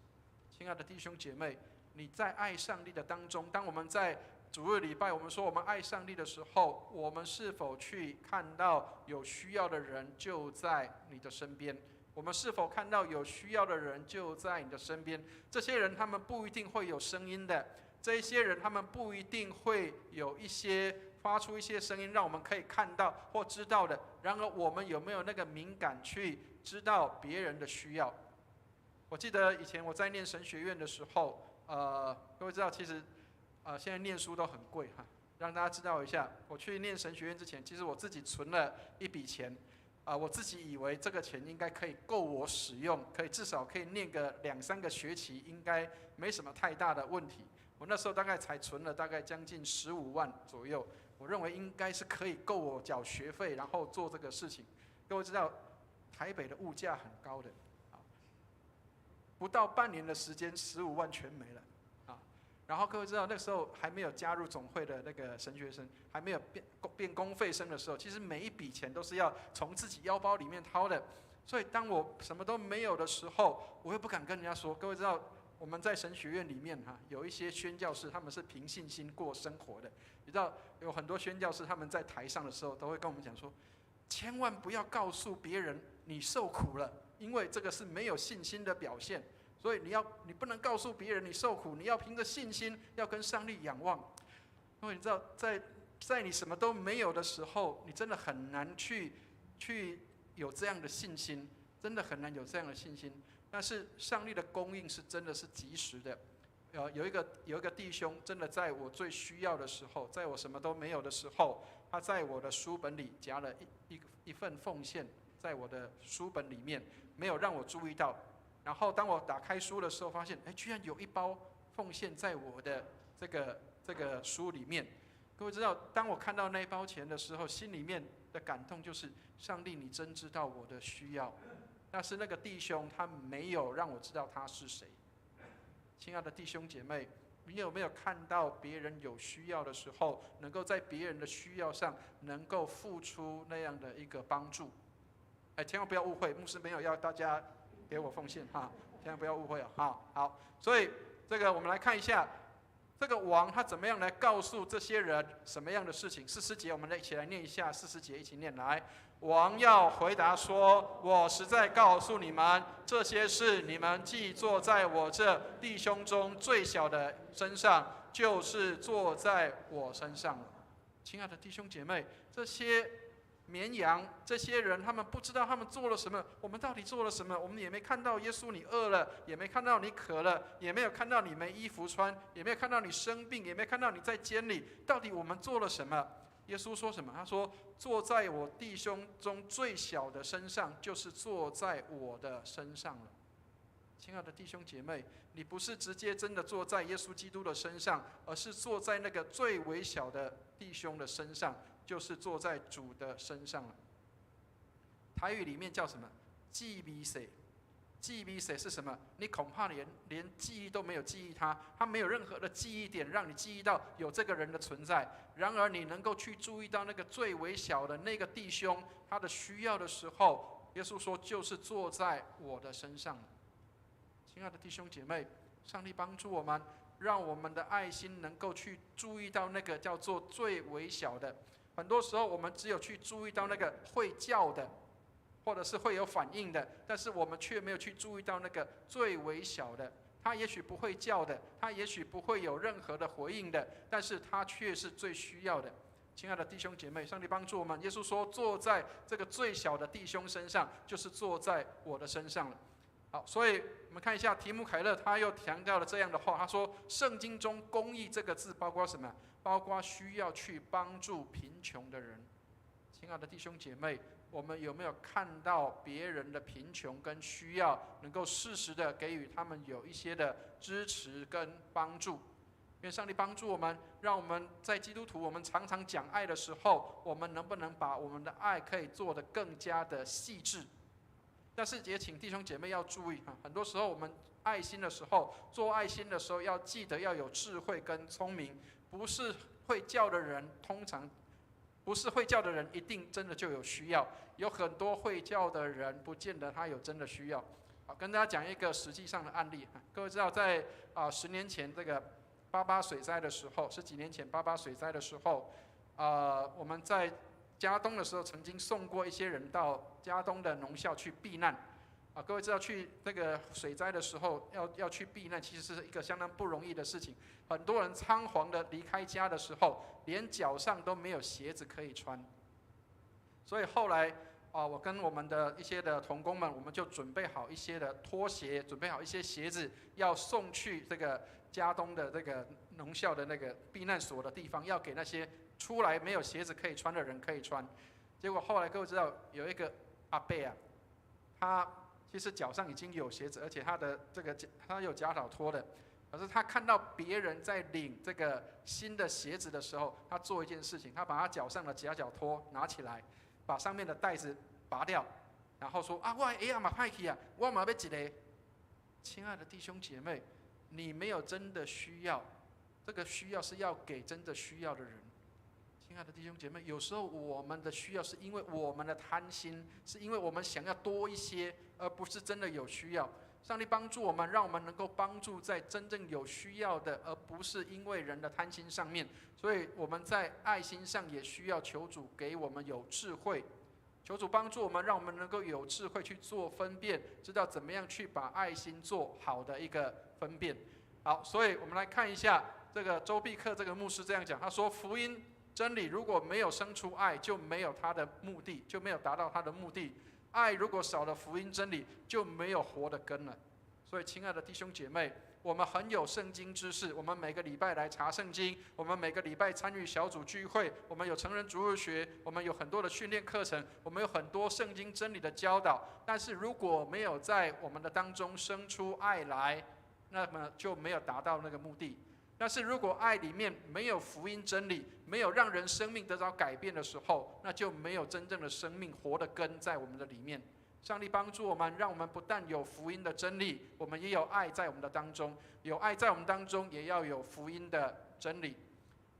亲爱的弟兄姐妹，你在爱上帝的当中，当我们在主日礼拜，我们说我们爱上帝的时候，我们是否去看到有需要的人就在你的身边？我们是否看到有需要的人就在你的身边？这些人他们不一定会有声音的，这一些人他们不一定会有一些发出一些声音让我们可以看到或知道的。然而我们有没有那个敏感去知道别人的需要？我记得以前我在念神学院的时候，各位知道其实现在念书都很贵哈，让大家知道一下。我去念神学院之前，其实我自己存了一笔钱，我自己以为这个钱应该可以够我使用，至少可以念个2-3个学期，应该没什么太大的问题。我那时候大概才存了大概将近15万左右，我认为应该是可以够我缴学费，然后做这个事情。各位知道，台北的物价很高的，不到半年的时间，15万全没了。然后各位知道，那时候还没有加入总会的那个神学生，还没有变公费生的时候，其实每一笔钱都是要从自己腰包里面掏的。所以当我什么都没有的时候，我又不敢跟人家说。各位知道，我们在神学院里面有一些宣教士，他们是凭信心过生活的。你知道，有很多宣教士他们在台上的时候，都会跟我们讲说，千万不要告诉别人你受苦了，因为这个是没有信心的表现。所以你不能告诉别人你受苦，你要凭着信心，要跟上帝仰望。因为你知道，在你什么都没有的时候，你真的很难去有这样的信心，真的很难有这样的信心。但是上帝的供应是真的是及时的。有一个弟兄，真的在我最需要的时候，在我什么都没有的时候，他在我的书本里夹了一份奉献，在我的书本里面，没有让我注意到。然后当我打开书的时候，发现居然有一包奉献在我的这个书里面。各位知道，当我看到那一包钱的时候，心里面的感动就是：上帝，你真知道我的需要。但是那个弟兄他没有让我知道他是谁。亲爱的弟兄姐妹，你有没有看到别人有需要的时候，能够在别人的需要上能够付出那样的一个帮助？千万不要误会，牧师没有要大家给我奉献哈，千万不要误会哦。好，所以这个我们来看一下，这个王他怎么样来告诉这些人什么样的事情？40节，我们一起来念一下40节，一起念来。王要回答说：“我实在告诉你们，这些事你们既做在我这弟兄中最小的身上，就是做在我身上了。”亲爱的弟兄姐妹，这些绵羊，这些人，他们不知道他们做了什么，我们到底做了什么？我们也没看到耶稣你饿了，也没看到你渴了，也没有看到你没衣服穿，也没有看到你生病，也没有看到你在监里。到底我们做了什么？耶稣说什么？他说：“坐在我弟兄中最小的身上，就是坐在我的身上了。”亲爱的弟兄姐妹，你不是直接真的坐在耶稣基督的身上，而是坐在那个最微小的弟兄的身上，就是坐在主的身上了。台语里面叫什么？记比谁？记比谁是什么？你恐怕连记忆都没有记忆他没有任何的记忆点让你记忆到有这个人的存在。然而你能够去注意到那个最微小的那个弟兄他的需要的时候，耶稣说就是坐在我的身上了。亲爱的弟兄姐妹，上帝帮助我们，让我们的爱心能够去注意到那个叫做最微小的。很多时候我们只有去注意到那个会叫的，或者是会有反应的，但是我们却没有去注意到那个最微小的。他也许不会叫的，他也许不会有任何的回应的，但是他却是最需要的。亲爱的弟兄姐妹，上帝帮助我们。耶稣说，坐在这个最小的弟兄身上，就是坐在我的身上了。好，所以我们看一下提姆凯勒，他又强调了这样的话。他说，圣经中公义这个字包括什么？包括需要去帮助贫穷的人。亲爱的弟兄姐妹，我们有没有看到别人的贫穷跟需要，能够适时的给予他们有一些的支持跟帮助？愿上帝帮助我们，让我们在基督徒我们常常讲爱的时候，我们能不能把我们的爱可以做得更加的细致？但是也请弟兄姐妹要注意，很多时候我们爱心的时候，做爱心的时候要记得要有智慧跟聪明。不是会叫的人，通常不是会叫的人一定真的就有需要，有很多会叫的人不见得他有真的需要。好，跟大家讲一个实际上的案例。各位知道在10年前这个88水灾的时候，是几年前88水灾的时候，我们在嘉东的时候，曾经送过一些人到嘉东的农校去避难。各位知道去那个水灾的时候要去避难，其实是一个相当不容易的事情。很多人仓皇的离开家的时候，连脚上都没有鞋子可以穿。所以后来我跟我们的一些的同工们，我们就准备好一些的拖鞋，准备好一些鞋子，要送去这个嘉东的这个农校的那个避难所的地方，要给那些出来没有鞋子可以穿的人可以穿。结果后来各位知道有一个阿伯啊，他其实脚上已经有鞋子，而且他有假脚拖的。可是他看到别人在领这个新的鞋子的时候，他做一件事情，他把他脚上的假脚拖拿起来，把上面的带子拔掉，然后说：“我鞋也嘛歹去啊，我嘛要一个。”亲爱的弟兄姐妹，你没有真的需要，这个需要是要给真的需要的人。亲爱的弟兄姐妹，有时候我们的需要是因为我们的贪心，是因为我们想要多一些，而不是真的有需要。上帝帮助我们，让我们能够帮助在真正有需要的，而不是因为人的贪心上面。所以我们在爱心上也需要求主给我们有智慧，求主帮助我们，让我们能够有智慧去做分辨，知道怎么样去把爱心做好的一个分辨。好，所以我们来看一下这个周必克这个牧师这样讲，他说：福音真理如果没有生出爱，就没有他的目的，就没有达到他的目的。爱如果少了福音真理，就没有活的根了。所以，亲爱的弟兄姐妹，我们很有圣经知识，我们每个礼拜来查圣经，我们每个礼拜参与小组聚会，我们有成人主日学，我们有很多的训练课程，我们有很多圣经真理的教导。但是如果没有在我们的当中生出爱来，那么就没有达到那个目的。但是如果爱里面没有福音真理，没有让人生命得到改变的时候，那就没有真正的生命活的根在我们的里面。上帝帮助我们，让我们不但有福音的真理，我们也有爱在我们的当中，有爱在我们当中，也要有福音的真理。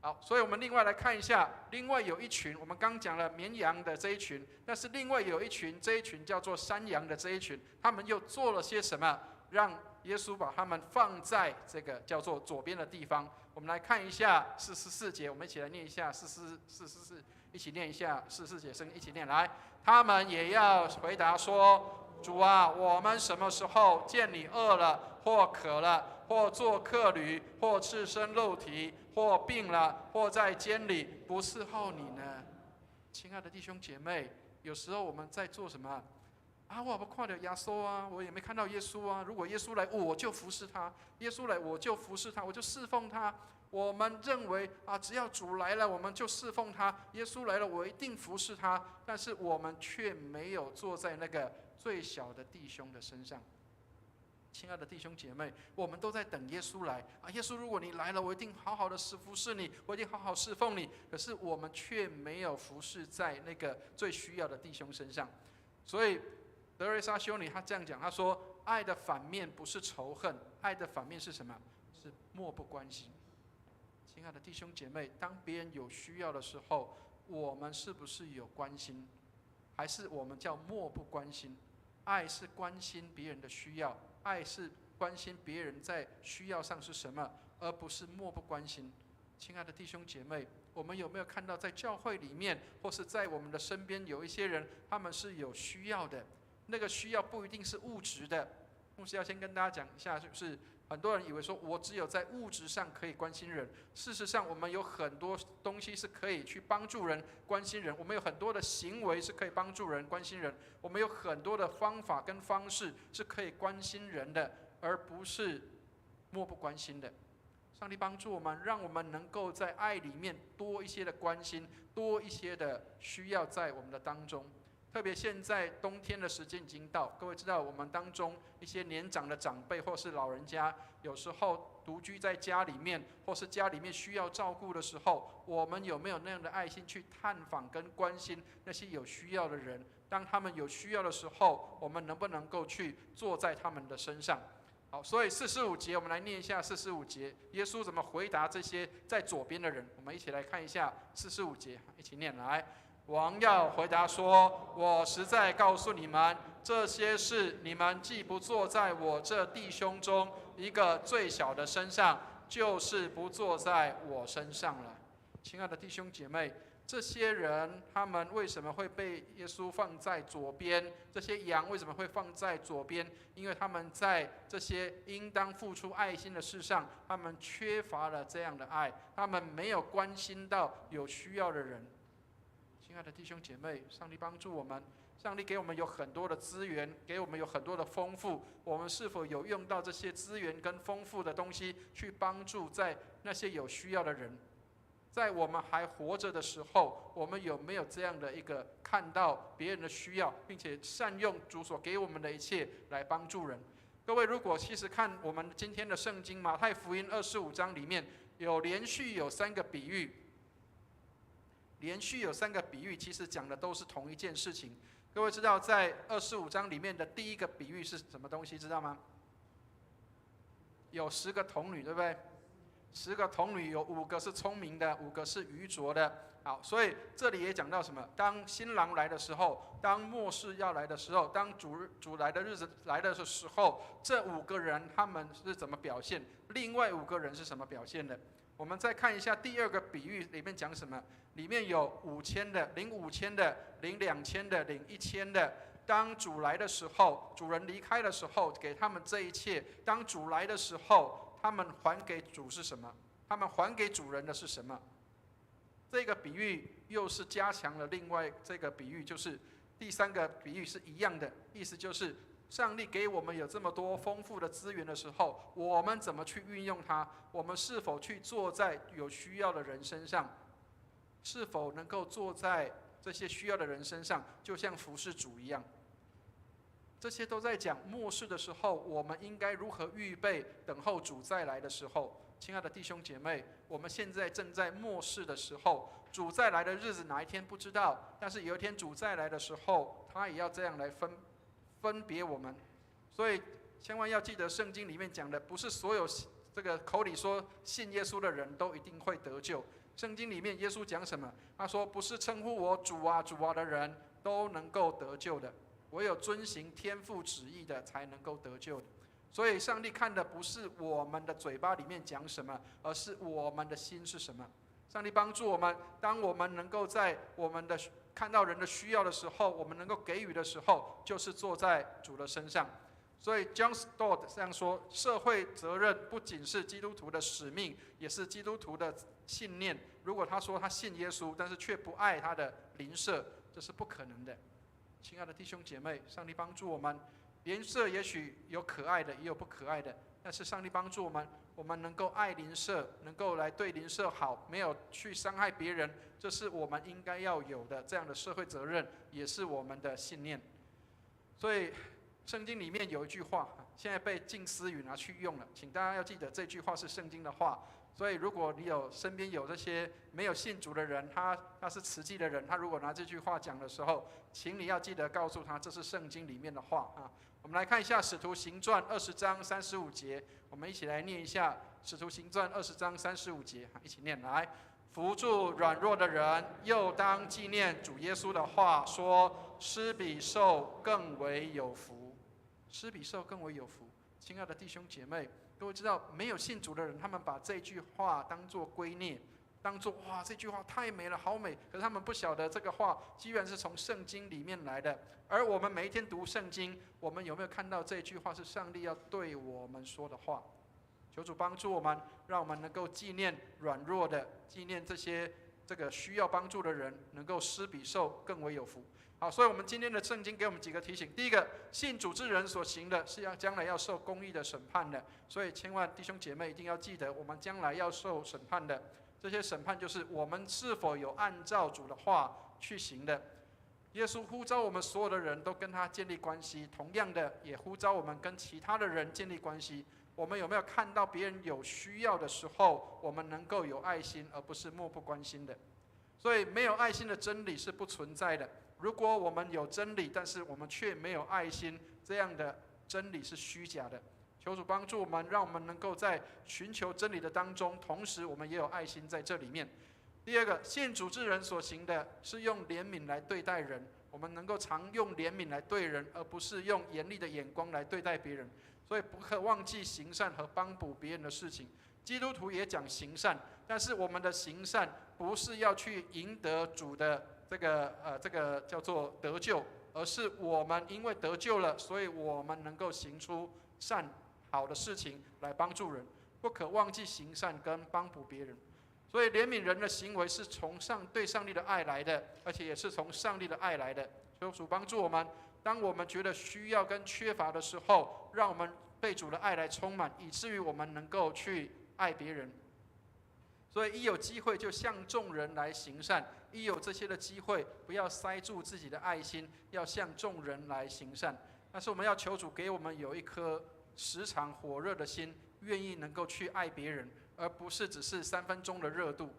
好，所以我们另外来看一下，另外有一群，我们刚讲了绵羊的这一群，但是另外有一群，这一群叫做山羊的这一群，他们又做了些什么，让耶稣把他们放在这个叫做左边的地方？我们来看一下44节，我们一起来念一下44，一起念一下44节，声音一起念来。他们也要回答说：主啊，我们什么时候见你饿了，或渴了，或做客旅，或赤身露体，或病了，或在监里，不伺候你呢？亲爱的弟兄姐妹，有时候我们在做什么？我不看到耶稣啊，我也没看到耶稣啊。如果耶稣来，我就服侍他；耶稣来，我就服侍他，我就侍奉他。我们认为只要主来了，我们就侍奉他；耶稣来了，我一定服侍他。但是我们却没有坐在那个最小的弟兄的身上。亲爱的弟兄姐妹，我们都在等耶稣来耶稣，如果你来了，我一定好好的服侍你，我一定好好侍奉你。可是我们却没有服侍在那个最需要的弟兄身上。所以德瑞莎修女她这样讲，她说：爱的反面不是仇恨，爱的反面是什么？是漠不关心。亲爱的弟兄姐妹，当别人有需要的时候，我们是不是有关心？还是我们叫漠不关心？爱是关心别人的需要，爱是关心别人在需要上是什么，而不是漠不关心。亲爱的弟兄姐妹，我们有没有看到在教会里面，或是在我们的身边有一些人，他们是有需要的？那个需要不一定是物质的。牧师要先跟大家讲一下，就是很多人以为说我只有在物质上可以关心人，事实上我们有很多东西是可以去帮助人、关心人，我们有很多的行为是可以帮助人、关心人，我们有很多的方法跟方式是可以关心人的，而不是漠不关心的。上帝帮助我们，让我们能够在爱里面多一些的关心，多一些的需要在我们的当中。特别现在冬天的时间已经到，各位知道我们当中一些年长的长辈或是老人家，有时候独居在家里面，或是家里面需要照顾的时候，我们有没有那样的爱心去探访跟关心那些有需要的人？当他们有需要的时候，我们能不能够去坐在他们的身上？好，所以45节我们来念一下45节，耶稣怎么回答这些在左边的人？我们一起来看一下45节，一起念来。王要回答说：我实在告诉你们，这些事你们既不做在我这弟兄中一个最小的身上，就是不坐在我身上了。亲爱的弟兄姐妹，这些人他们为什么会被耶稣放在左边？这些羊为什么会放在左边？因为他们在这些应当付出爱心的事上，他们缺乏了这样的爱，他们没有关心到有需要的人。亲爱的弟兄姐妹，上帝帮助我们，上帝给我们有很多的资源，给我们有很多的丰富，我们是否有用到这些资源跟丰富的东西去帮助在那些有需要的人？在我们还活着的时候，我们有没有这样的一个看到别人的需要，并且善用主所给我们的一切来帮助人？各位，如果其实看我们今天的圣经马太福音25章里面连续有3个比喻，其实讲的都是同一件事情。各位知道在25章里面的第一个比喻是什么东西，知道吗？有10个童女，对不对？10个童女有5个是聪明的，5个是愚拙的。好，所以这里也讲到什么？当新郎来的时候，当末世要来的时候，当主来的日子来的时候，这5个人他们是怎么表现？另外5个人是什么表现的？我们再看一下第2个比喻里面讲什么？里面有5000的、领5000的、领2000的、领1000的。当主来的时候，主人离开的时候，给他们这一切。当主来的时候，他们还给主是什么？他们还给主人的是什么？这个比喻又是加强了另外这个比喻，就是第3个比喻是一样的，意思就是上帝给我们有这么多丰富的资源的时候，我们怎么去运用它？我们是否去坐在有需要的人身上？是否能够坐在这些需要的人身上，就像服侍主一样？这些都在讲末世的时候，我们应该如何预备等候主再来的时候。亲爱的弟兄姐妹，我们现在正在末世的时候，主再来的日子哪一天不知道，但是有一天主再来的时候，他也要这样来分别我们。所以千万要记得，圣经里面讲的不是所有这个口里说信耶稣的人都一定会得救。圣经里面耶稣讲什么？他说不是称呼我主啊主啊的人都能够得救的，唯有遵行天父旨意的才能够得救的。所以上帝看的不是我们的嘴巴里面讲什么，而是我们的心是什么。上帝帮助我们，当我们能够在我们的看到人的需要的时候，我们能够给予的时候，就是坐在主的身上。所以 John Stott 这样说，社会责任不仅是基督徒的使命，也是基督徒的信念。如果他说他信耶稣，但是却不爱他的邻舍，这是不可能的。亲爱的弟兄姐妹，上帝帮助我们，邻舍也许有可爱的，也有不可爱的，但是上帝帮助我们，我们能够爱邻舍，能够来对邻舍好，没有去伤害别人，这是我们应该要有的这样的社会责任，也是我们的信念。所以圣经里面有一句话，现在被近思语拿去用了，请大家要记得这句话是圣经的话。所以如果你身边有这些没有信主的人，他是慈济的人，他如果拿这句话讲的时候，请你要记得告诉他这是圣经里面的话啊。我们来看一下使徒行传20章35节，我们一起来念一下使徒行传20章35节，一起念来。扶助软弱的人，又当纪念主耶稣的话说，施比受更为有福。施比受更为有福。亲爱的弟兄姐妹，各位知道没有信主的人，他们把这句话当作圭臬，当作哇这句话太美了，好美。可是他们不晓得这个话居然是从圣经里面来的。而我们每一天读圣经，我们有没有看到这句话是上帝要对我们说的话？求主帮助我们，让我们能够纪念软弱的，纪念这个需要帮助的人，能够施比受更为有福。好，所以我们今天的圣经给我们几个提醒。第一个，信主之人所行的是将来要受公义的审判的，所以千万弟兄姐妹一定要记得，我们将来要受审判的。这些审判就是我们是否有按照主的话去行的。耶稣呼召我们所有的人都跟他建立关系，同样的也呼召我们跟其他的人建立关系。我们有没有看到别人有需要的时候，我们能够有爱心，而不是漠不关心的？所以没有爱心的真理是不存在的。如果我们有真理，但是我们却没有爱心，这样的真理是虚假的。求主帮助我们，让我们能够在寻求真理的当中，同时我们也有爱心在这里面。第二个，信主之人所行的是用怜悯来对待人，我们能够常用怜悯来对人，而不是用严厉的眼光来对待别人。所以不可忘记行善和帮补别人的事情。基督徒也讲行善，但是我们的行善不是要去赢得主的这个叫做得救，而是我们因为得救了，所以我们能够行出善好的事情来帮助人，不可忘记行善跟帮补别人。所以怜悯人的行为是从对上帝的爱来的，而且也是从上帝的爱来的。求主帮助我们，当我们觉得需要跟缺乏的时候，让我们被主的爱来充满，以至于我们能够去爱别人。所以一有机会就向众人来行善，一有这些的机会，不要塞住自己的爱心，要向众人来行善。但是我们要求主给我们有一颗时常火热的心，愿意能够去爱别人，而不是只是3分钟的热度。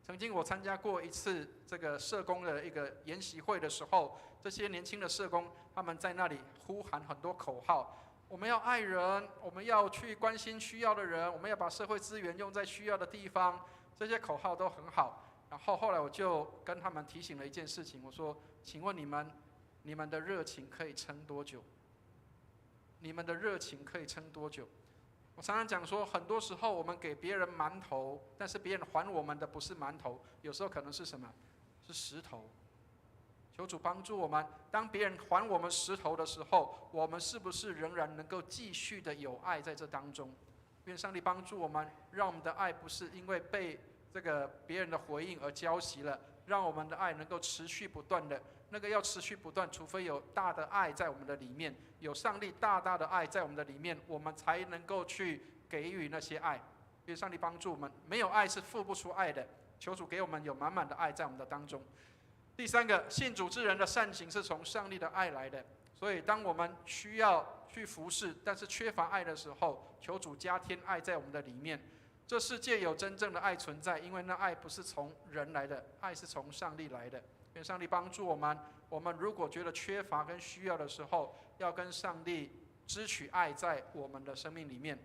曾经我参加过一次这个社工的一个研习会的时候，这些年轻的社工他们在那里呼喊很多口号，我们要爱人，我们要去关心需要的人，我们要把社会资源用在需要的地方，这些口号都很好。然后后来我就跟他们提醒了一件事情，我说：请问你们的热情可以撑多久？你们的热情可以撑多久？我常常讲说，很多时候我们给别人馒头，但是别人还我们的不是馒头，有时候可能是什么？是石头。求主帮助我们，当别人还我们石头的时候，我们是不是仍然能够继续的有爱在这当中？愿上帝帮助我们，让我们的爱不是因为被这个别人的回应而浇熄了，让我们的爱能够持续不断的。那个要持续不断，除非有大的爱在我们的里面，有上帝大大的爱在我们的里面，我们才能够去给予那些爱。愿上帝帮助我们，没有爱是付不出爱的。求主给我们有满满的爱在我们的当中。第三个，信主之人的善行是从上帝的爱来的。所以当我们需要去服侍，但是缺乏爱的时候，求主加添爱在我们的里面。这世界有真正的爱存在，因为那爱不是从人来的，爱是从上帝来的。愿上帝帮助我们，我们如果觉得缺乏跟需要的时候，要跟上帝支取爱在我们的生命里面。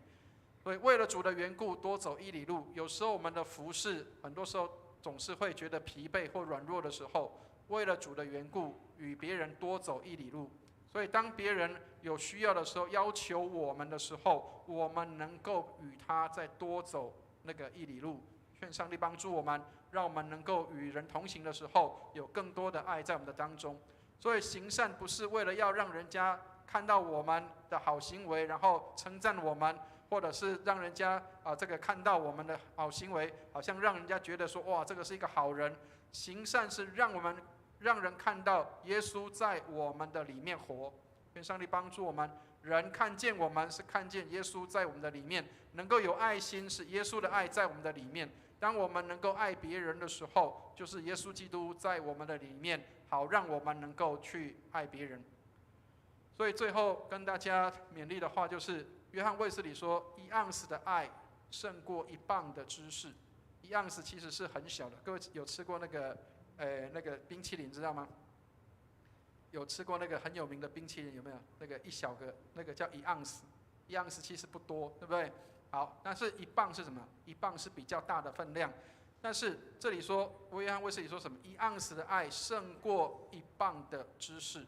所以为了主的缘故，多走1里路。有时候我们的服事，很多时候总是会觉得疲惫或软弱的时候，为了主的缘故，与别人多走1里路。所以当别人有需要的时候，要求我们的时候，我们能够与他再多走那个1里路。愿上帝帮助我们，让我们能够与人同行的时候，有更多的爱在我们的当中。所以行善不是为了要让人家看到我们的好行为，然后称赞我们，或者是让人家这个看到我们的好行为，好像让人家觉得说哇，这个是一个好人。行善是让人看到耶稣在我们的里面活。愿上帝帮助我们，人看见我们是看见耶稣在我们的里面，能够有爱心，是耶稣的爱在我们的里面。当我们能够爱别人的时候，就是耶稣基督在我们的里面，好让我们能够去爱别人。所以最后跟大家勉励的话就是，约翰卫斯理说，1盎司的爱胜过1磅的知识。1盎司其实是很小的，各位有吃过那个冰淇淋知道吗？有吃过那个很有名的冰淇淋有没有？那个一小个，那个叫1盎司，1盎司其实不多，对不对？好，但是1磅是什么？1磅是比较大的分量。但是这里说，约翰卫斯理说什么？1盎司的爱胜过1磅的知识。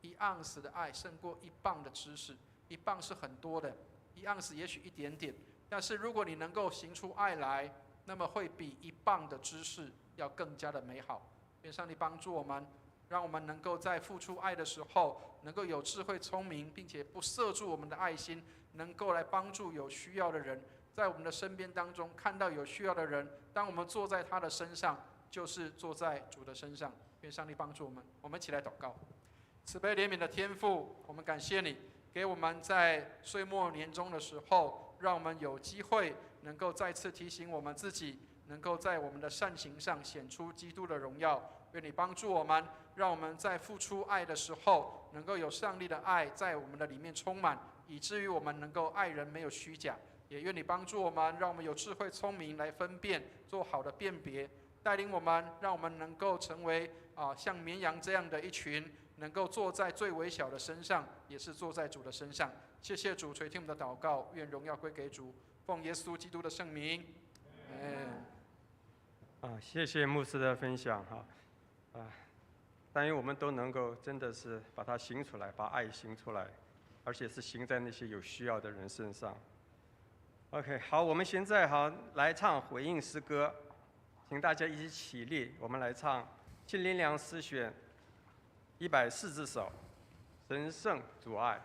1盎司的爱胜过1磅的知识。1磅是很多的，1盎司也许一点点，但是如果你能够行出爱来，那么会比1磅的知识要更加的美好。愿上帝帮助我们，让我们能够在付出爱的时候，能够有智慧聪明，并且不塞住我们的爱心，能够来帮助有需要的人，在我们的身边当中看到有需要的人，当我们坐在他的身上，就是坐在主的身上。愿上帝帮助我们，我们一起来祷告。慈悲怜悯的天父，我们感谢你，给我们在岁末年终的时候，让我们有机会能够再次提醒我们自己，能够在我们的善行上显出基督的荣耀。愿你帮助我们，让我们在付出爱的时候，能够有上帝的爱在我们的里面充满，以至于我们能够爱人没有虚假。也愿你帮助我们，让我们有智慧聪明来分辨，做好的辨别，带领我们，让我们能够成为像绵羊这样的一群，能够坐在最微小的身上，也是坐在主的身上。谢谢主垂听我们的祷告，愿荣耀归给主，奉耶稣基督的圣名。谢谢牧师的分享但愿我们都能够真的是把它行出来，把爱行出来，而且是行在那些有需要的人身上。OK， 好，我们现在来唱回应诗歌，请大家一起起立，我们来唱新灵粮诗选140首，神圣主爱。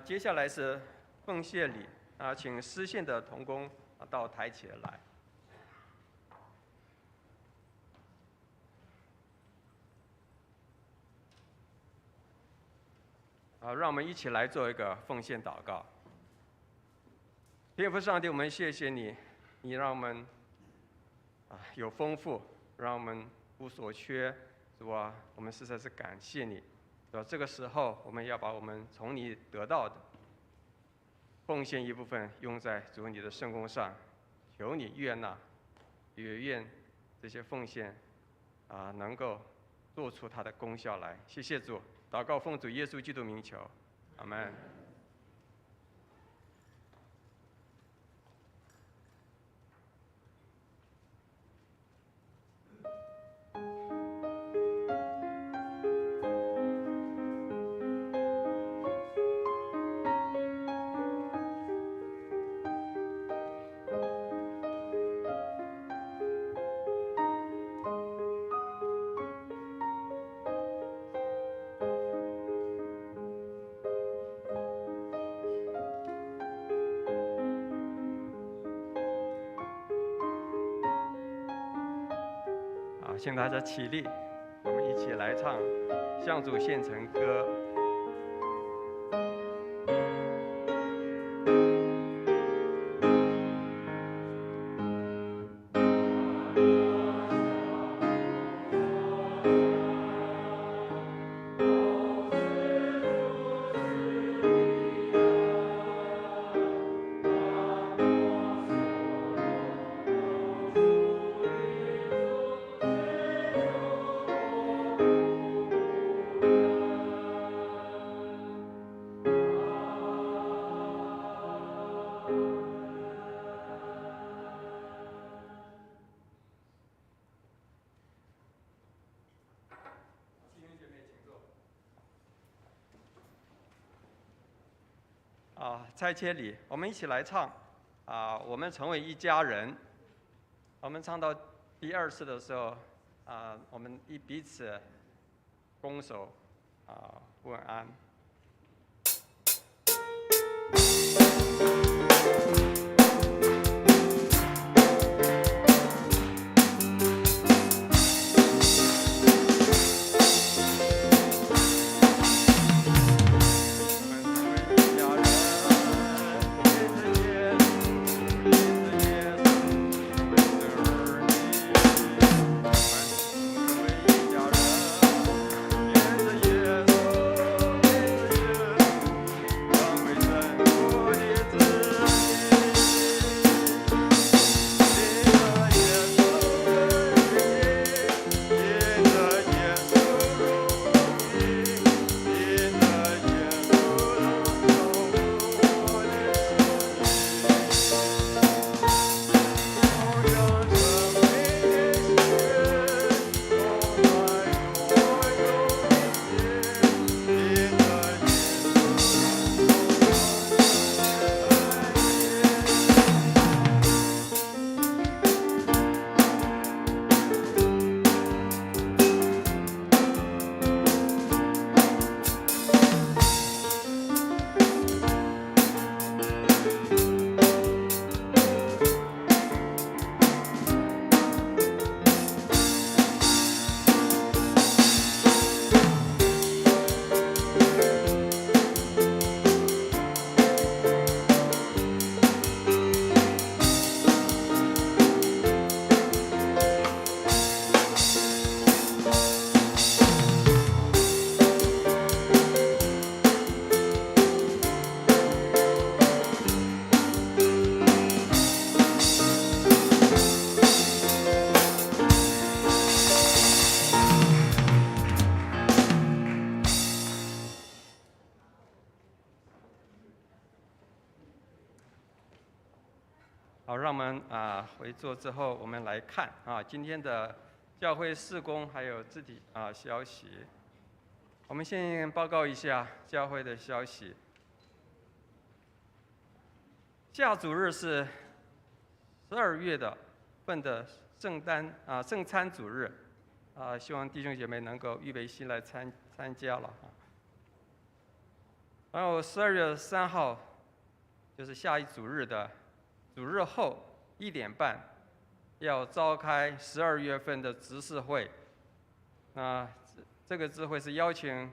接下来是奉谢礼请诗献的同工到台前来。让我们一起来做一个奉献祷告。天父上帝，我们谢谢你，你让我们有丰富，让我们无所缺，主啊，我们实在是感谢你。这个时候，我们要把我们从你得到的奉献一部分用在主你的圣工上，求你悦纳，也愿这些奉献能够做出它的功效来。谢谢主，祷告奉主耶稣基督名求，阿们。请大家起立，我们一起来唱《向主献成歌》。拆迁礼，我们一起来唱我们成为一家人。我们唱到第2次的时候我们彼此拱手问安。好，让我们回座之后，我们来看今天的教会事工还有肢体消息。我们先报告一下教会的消息。下主日是12月份的圣餐主日希望弟兄姐妹能够预备心来参加了然后12月3号就是下一主日的主日后1点半要召开12月份的执事会。这个执事会是邀请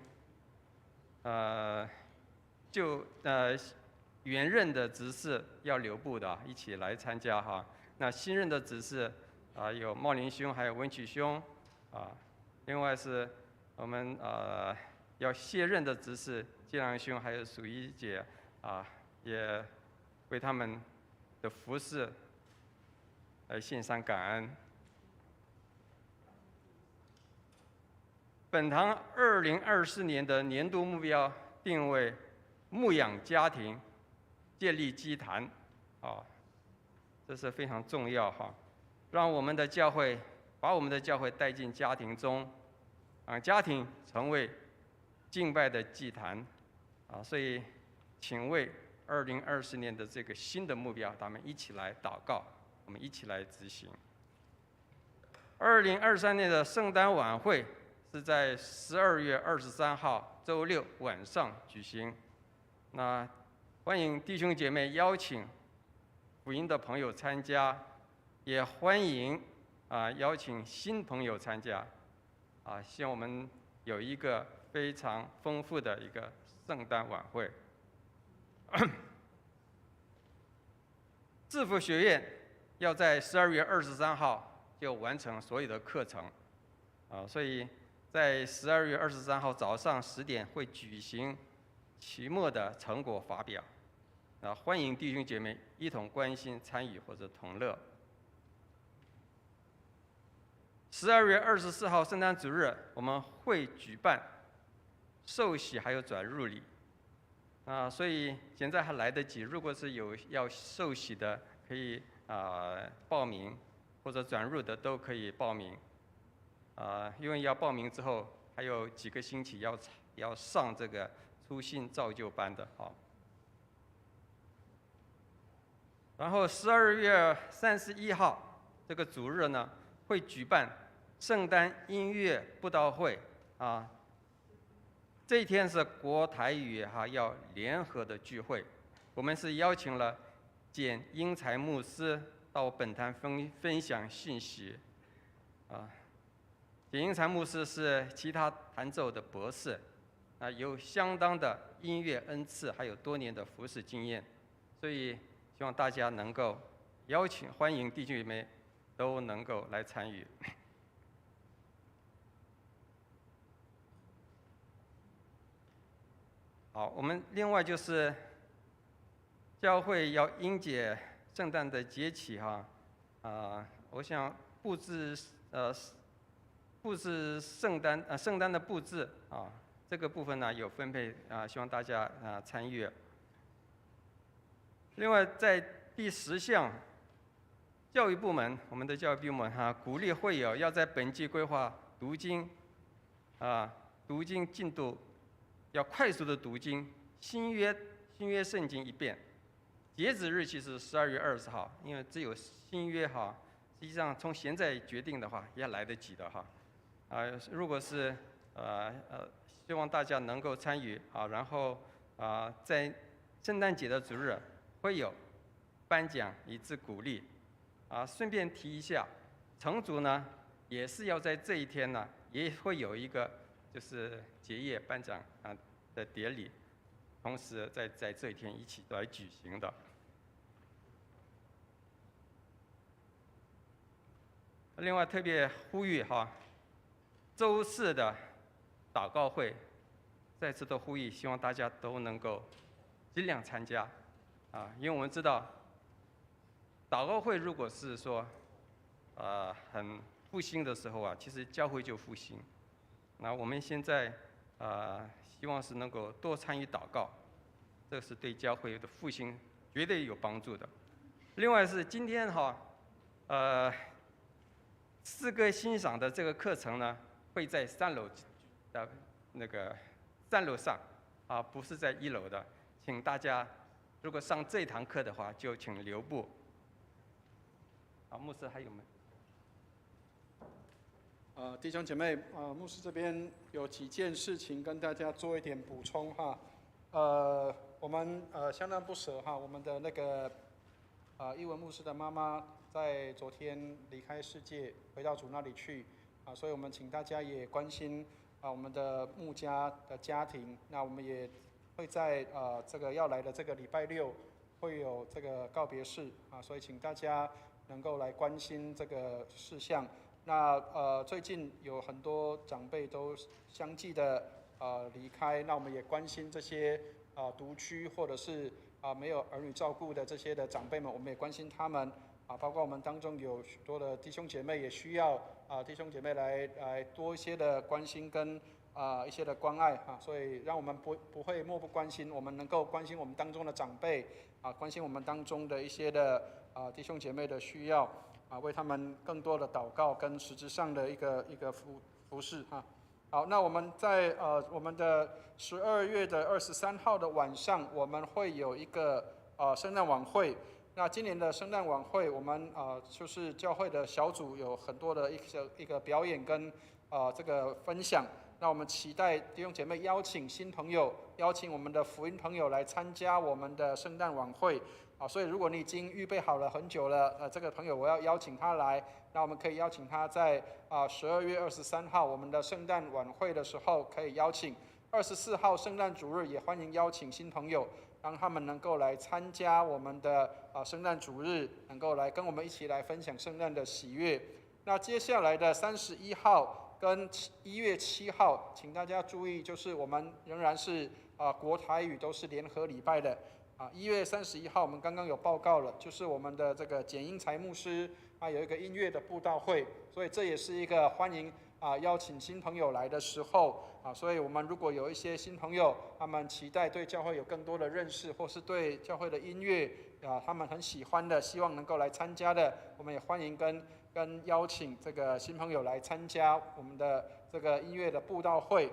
原任的执事要留步的一起来参加哈。那新任的执事有茂林兄还有文曲兄另外是我们要卸任的执事建良兄还有属一姐也为他们的服事来献上感恩。本堂2024年的年度目标定为牧养家庭，建立祭坛这是非常重要让我们的教会把我们的教会带进家庭中让家庭成为敬拜的祭坛所以请为2024年的这个新的目标，咱们一起来祷告，我们一起来执行。2023年的圣诞晚会是在12月23号周六晚上举行。那欢迎弟兄姐妹邀请福音的朋友参加，也欢迎邀请新朋友参加希望我们有一个非常丰富的一个圣诞晚会。制服学院要在12月23号就完成所有的课程所以在12月23号早上10点会举行期末的成果发表欢迎弟兄姐妹一同关心参与或者同乐。12月24号圣诞主日我们会举办受洗还有转入礼所以现在还来得及，如果是有要受洗的可以报名，或者转入的都可以报名因为要报名之后还有几个星期要上这个初信造就班的然后12月31号这个主日呢，会举办圣诞音乐布道会啊。这一天是国台语要联合的聚会，我们是邀请了简英才牧师到本堂分享信息啊。简英才牧师是其他弹奏的博士啊，有相当的音乐恩赐，还有多年的服侍经验，所以希望大家能够欢迎弟兄姐妹都能够来参与。好，我们另外就是教会要迎接圣诞的节气我想布置圣诞的布置这个部分呢有分配希望大家参与。另外在第10项，教育部门，我们的教育部门鼓励会友要在本季规划读经进度，要快速的读经新约圣经一遍。截止日期是12月20号，因为只有新约实际上从现在决定的话也来得及的如果是希望大家能够参与然后在圣诞节的主日会有颁奖以致鼓励顺便提一下，城主呢也是要在这一天呢也会有一个就是结业颁奖的典礼，同时在这一天一起来举行的。另外特别呼吁周四的祷告会，再次的呼吁，希望大家都能够尽量参加因为我们知道祷告会如果是说很复兴的时候其实教会就复兴。那我们现在希望是能够多参与祷告，这是对教会的复兴绝对有帮助的。另外是今天诗歌欣赏的这个课程呢，会在3楼的3楼上不是在1楼的，请大家如果上这堂课的话，就请留步。牧师还有没有？弟兄姐妹，牧师这边有几件事情跟大家做一点补充我们相当不舍我们的那个一文牧师的妈妈在昨天离开世界，回到主那里去所以我们请大家也关心我们的牧家的家庭。那我们也会在这个要来的这个礼拜6会有这个告别式所以请大家能够来关心这个事项。那最近有很多长辈都相继的离开，那我们也关心这些独居或者是没有儿女照顾的这些的长辈们，我们也关心他们包括我们当中有许多的弟兄姐妹也需要弟兄姐妹来多一些的关心跟一些的关爱所以让我们不会漠不关心，我们能够关心我们当中的长辈关心我们当中的一些的弟兄姐妹的需要为他们更多的祷告跟实质上的一个服事好，那我们在我们的12月23号的晚上，我们会有一个圣诞晚会。那今年的圣诞晚会，我们就是教会的小组有很多的一个表演跟这个分享。那我们期待弟兄姐妹邀请新朋友，邀请我们的福音朋友来参加我们的圣诞晚会所以如果你已经预备好了很久了这个朋友我要邀请他来，那我们可以邀请他在12月23号我们的圣诞晚会的时候可以邀请。24号圣诞主日也欢迎邀请新朋友，让他们能够来参加我们的圣诞主日，能够来跟我们一起来分享圣诞的喜悦。那接下来的31号跟1月7号，请大家注意，就是我们仍然是国台语都是联合礼拜的1月31号我们刚刚有报告了，就是我们的这个简英才牧师有一个音乐的布道会，所以这也是一个欢迎邀请新朋友来的时候所以我们如果有一些新朋友，他们期待对教会有更多的认识，或是对教会的音乐他们很喜欢的，希望能够来参加的，我们也欢迎跟邀请这个新朋友来参加我们的这个音乐的布道会。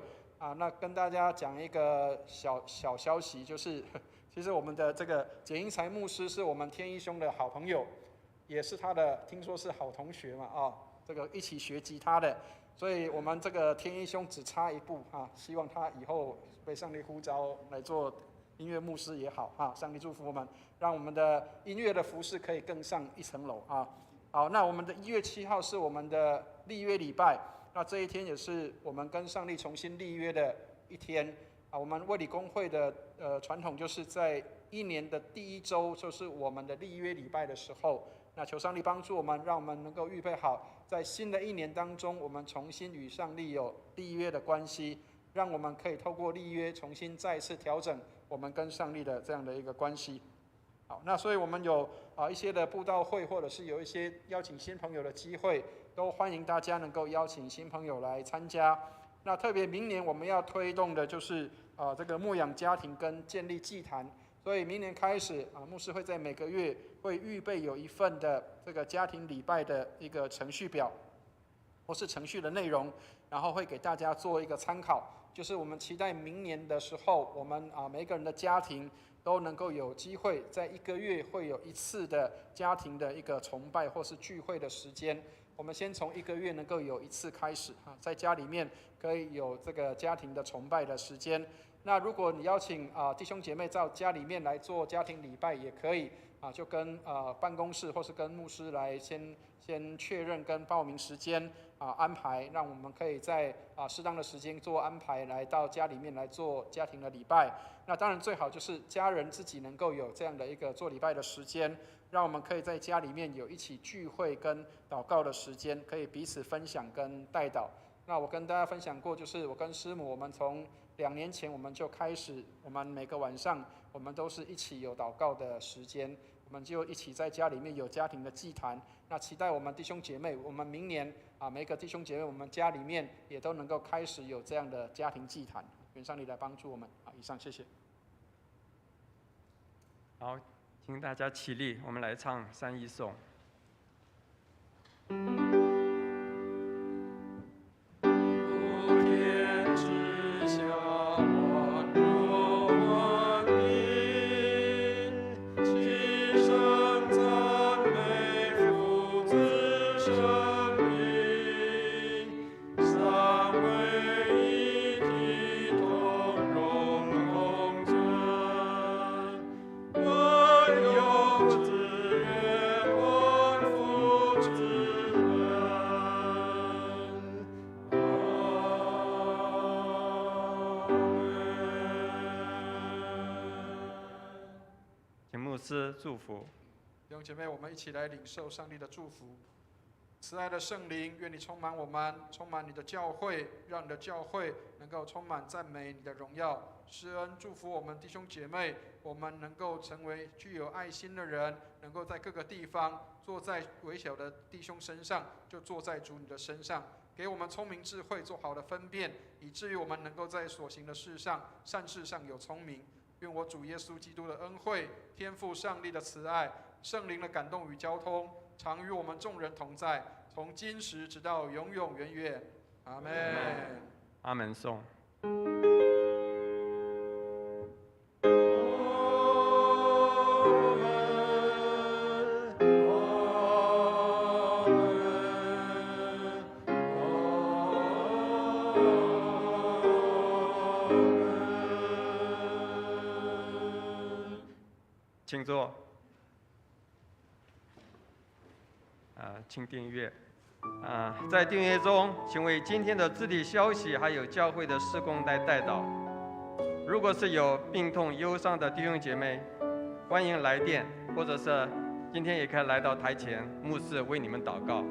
那跟大家讲一个小消息，就是其实我们的这个简英才牧师是我们天一兄的好朋友，也是他的听说是好同学嘛这个一起学吉他的，所以我们这个天一兄只差一步希望他以后被上帝呼召来做音乐牧师也好上帝祝福我们，让我们的音乐的服事可以更上一层楼好，那我们的1月7号是我们的立约礼拜，那这一天也是我们跟上帝重新立约的一天我们卫理公会的传统就是在1年的第1周，就是我们的立约礼拜的时候，那求上帝帮助我们，让我们能够预备好，在新的1年当中，我们重新与上帝有立约的关系，让我们可以透过立约重新再次调整我们跟上帝的这样的一个关系。好，那所以我们有一些的布道会，或者是有一些邀请新朋友的机会，都欢迎大家能够邀请新朋友来参加。那特别明年我们要推动的就是这个牧养家庭跟建立祭坛，所以明年开始牧师会在每个月会预备有一份的这个家庭礼拜的一个程序表，或是程序的内容，然后会给大家做一个参考。就是我们期待明年的时候，我们每一个人的家庭都能够有机会在1个月会有1次的家庭的一个崇拜或是聚会的时间。我们先从1个月能够有1次开始在家里面可以有这个家庭的崇拜的时间。那如果你邀请弟兄姐妹到家里面来做家庭礼拜也可以就跟办公室或是跟牧师来先确认跟报名时间安排，让我们可以在适当的时间做安排，来到家里面来做家庭的礼拜。那当然最好就是家人自己能够有这样的一个做礼拜的时间，让我们可以在家里面有一起聚会跟祷告的时间，可以彼此分享跟代祷。那我跟大家分享过，就是我跟师母，我们从2年前我们就开始，我们每个晚上我们都是一起有祷告的时间，我们就一起在家里面有家庭的祭坛。那期待我们弟兄姐妹，我们明年每个弟兄姐妹，我们家里面也都能够开始有这样的家庭祭坛。愿上帝来帮助我们以上谢谢。好，请大家起立，我们来唱3一颂。祝福弟兄姐妹，我们一起来领受上帝的祝福。慈爱的圣灵，愿你充满我们，充满你的教会，让你的教会能够充满赞美你的荣耀。施恩祝福我们弟兄姐妹，我们能够成为具有爱心的人，能够在各个地方坐在微小的弟兄身上，就坐在主你的身上，给我们聪明智慧，做好的分辨，以至于我们能够在所行的事上、善事上有聪明。愿我主耶稣基督的恩惠、天父上帝的慈爱、圣灵的感动与交通，常与我们众人同在，从今时直到永永远远。阿们。阿门颂。请坐。请订阅。在订阅中，请为今天的肢体消息还有教会的事工来代祷。如果是有病痛忧伤的弟兄姐妹，欢迎来电，或者是今天也可以来到台前，牧师为你们祷告。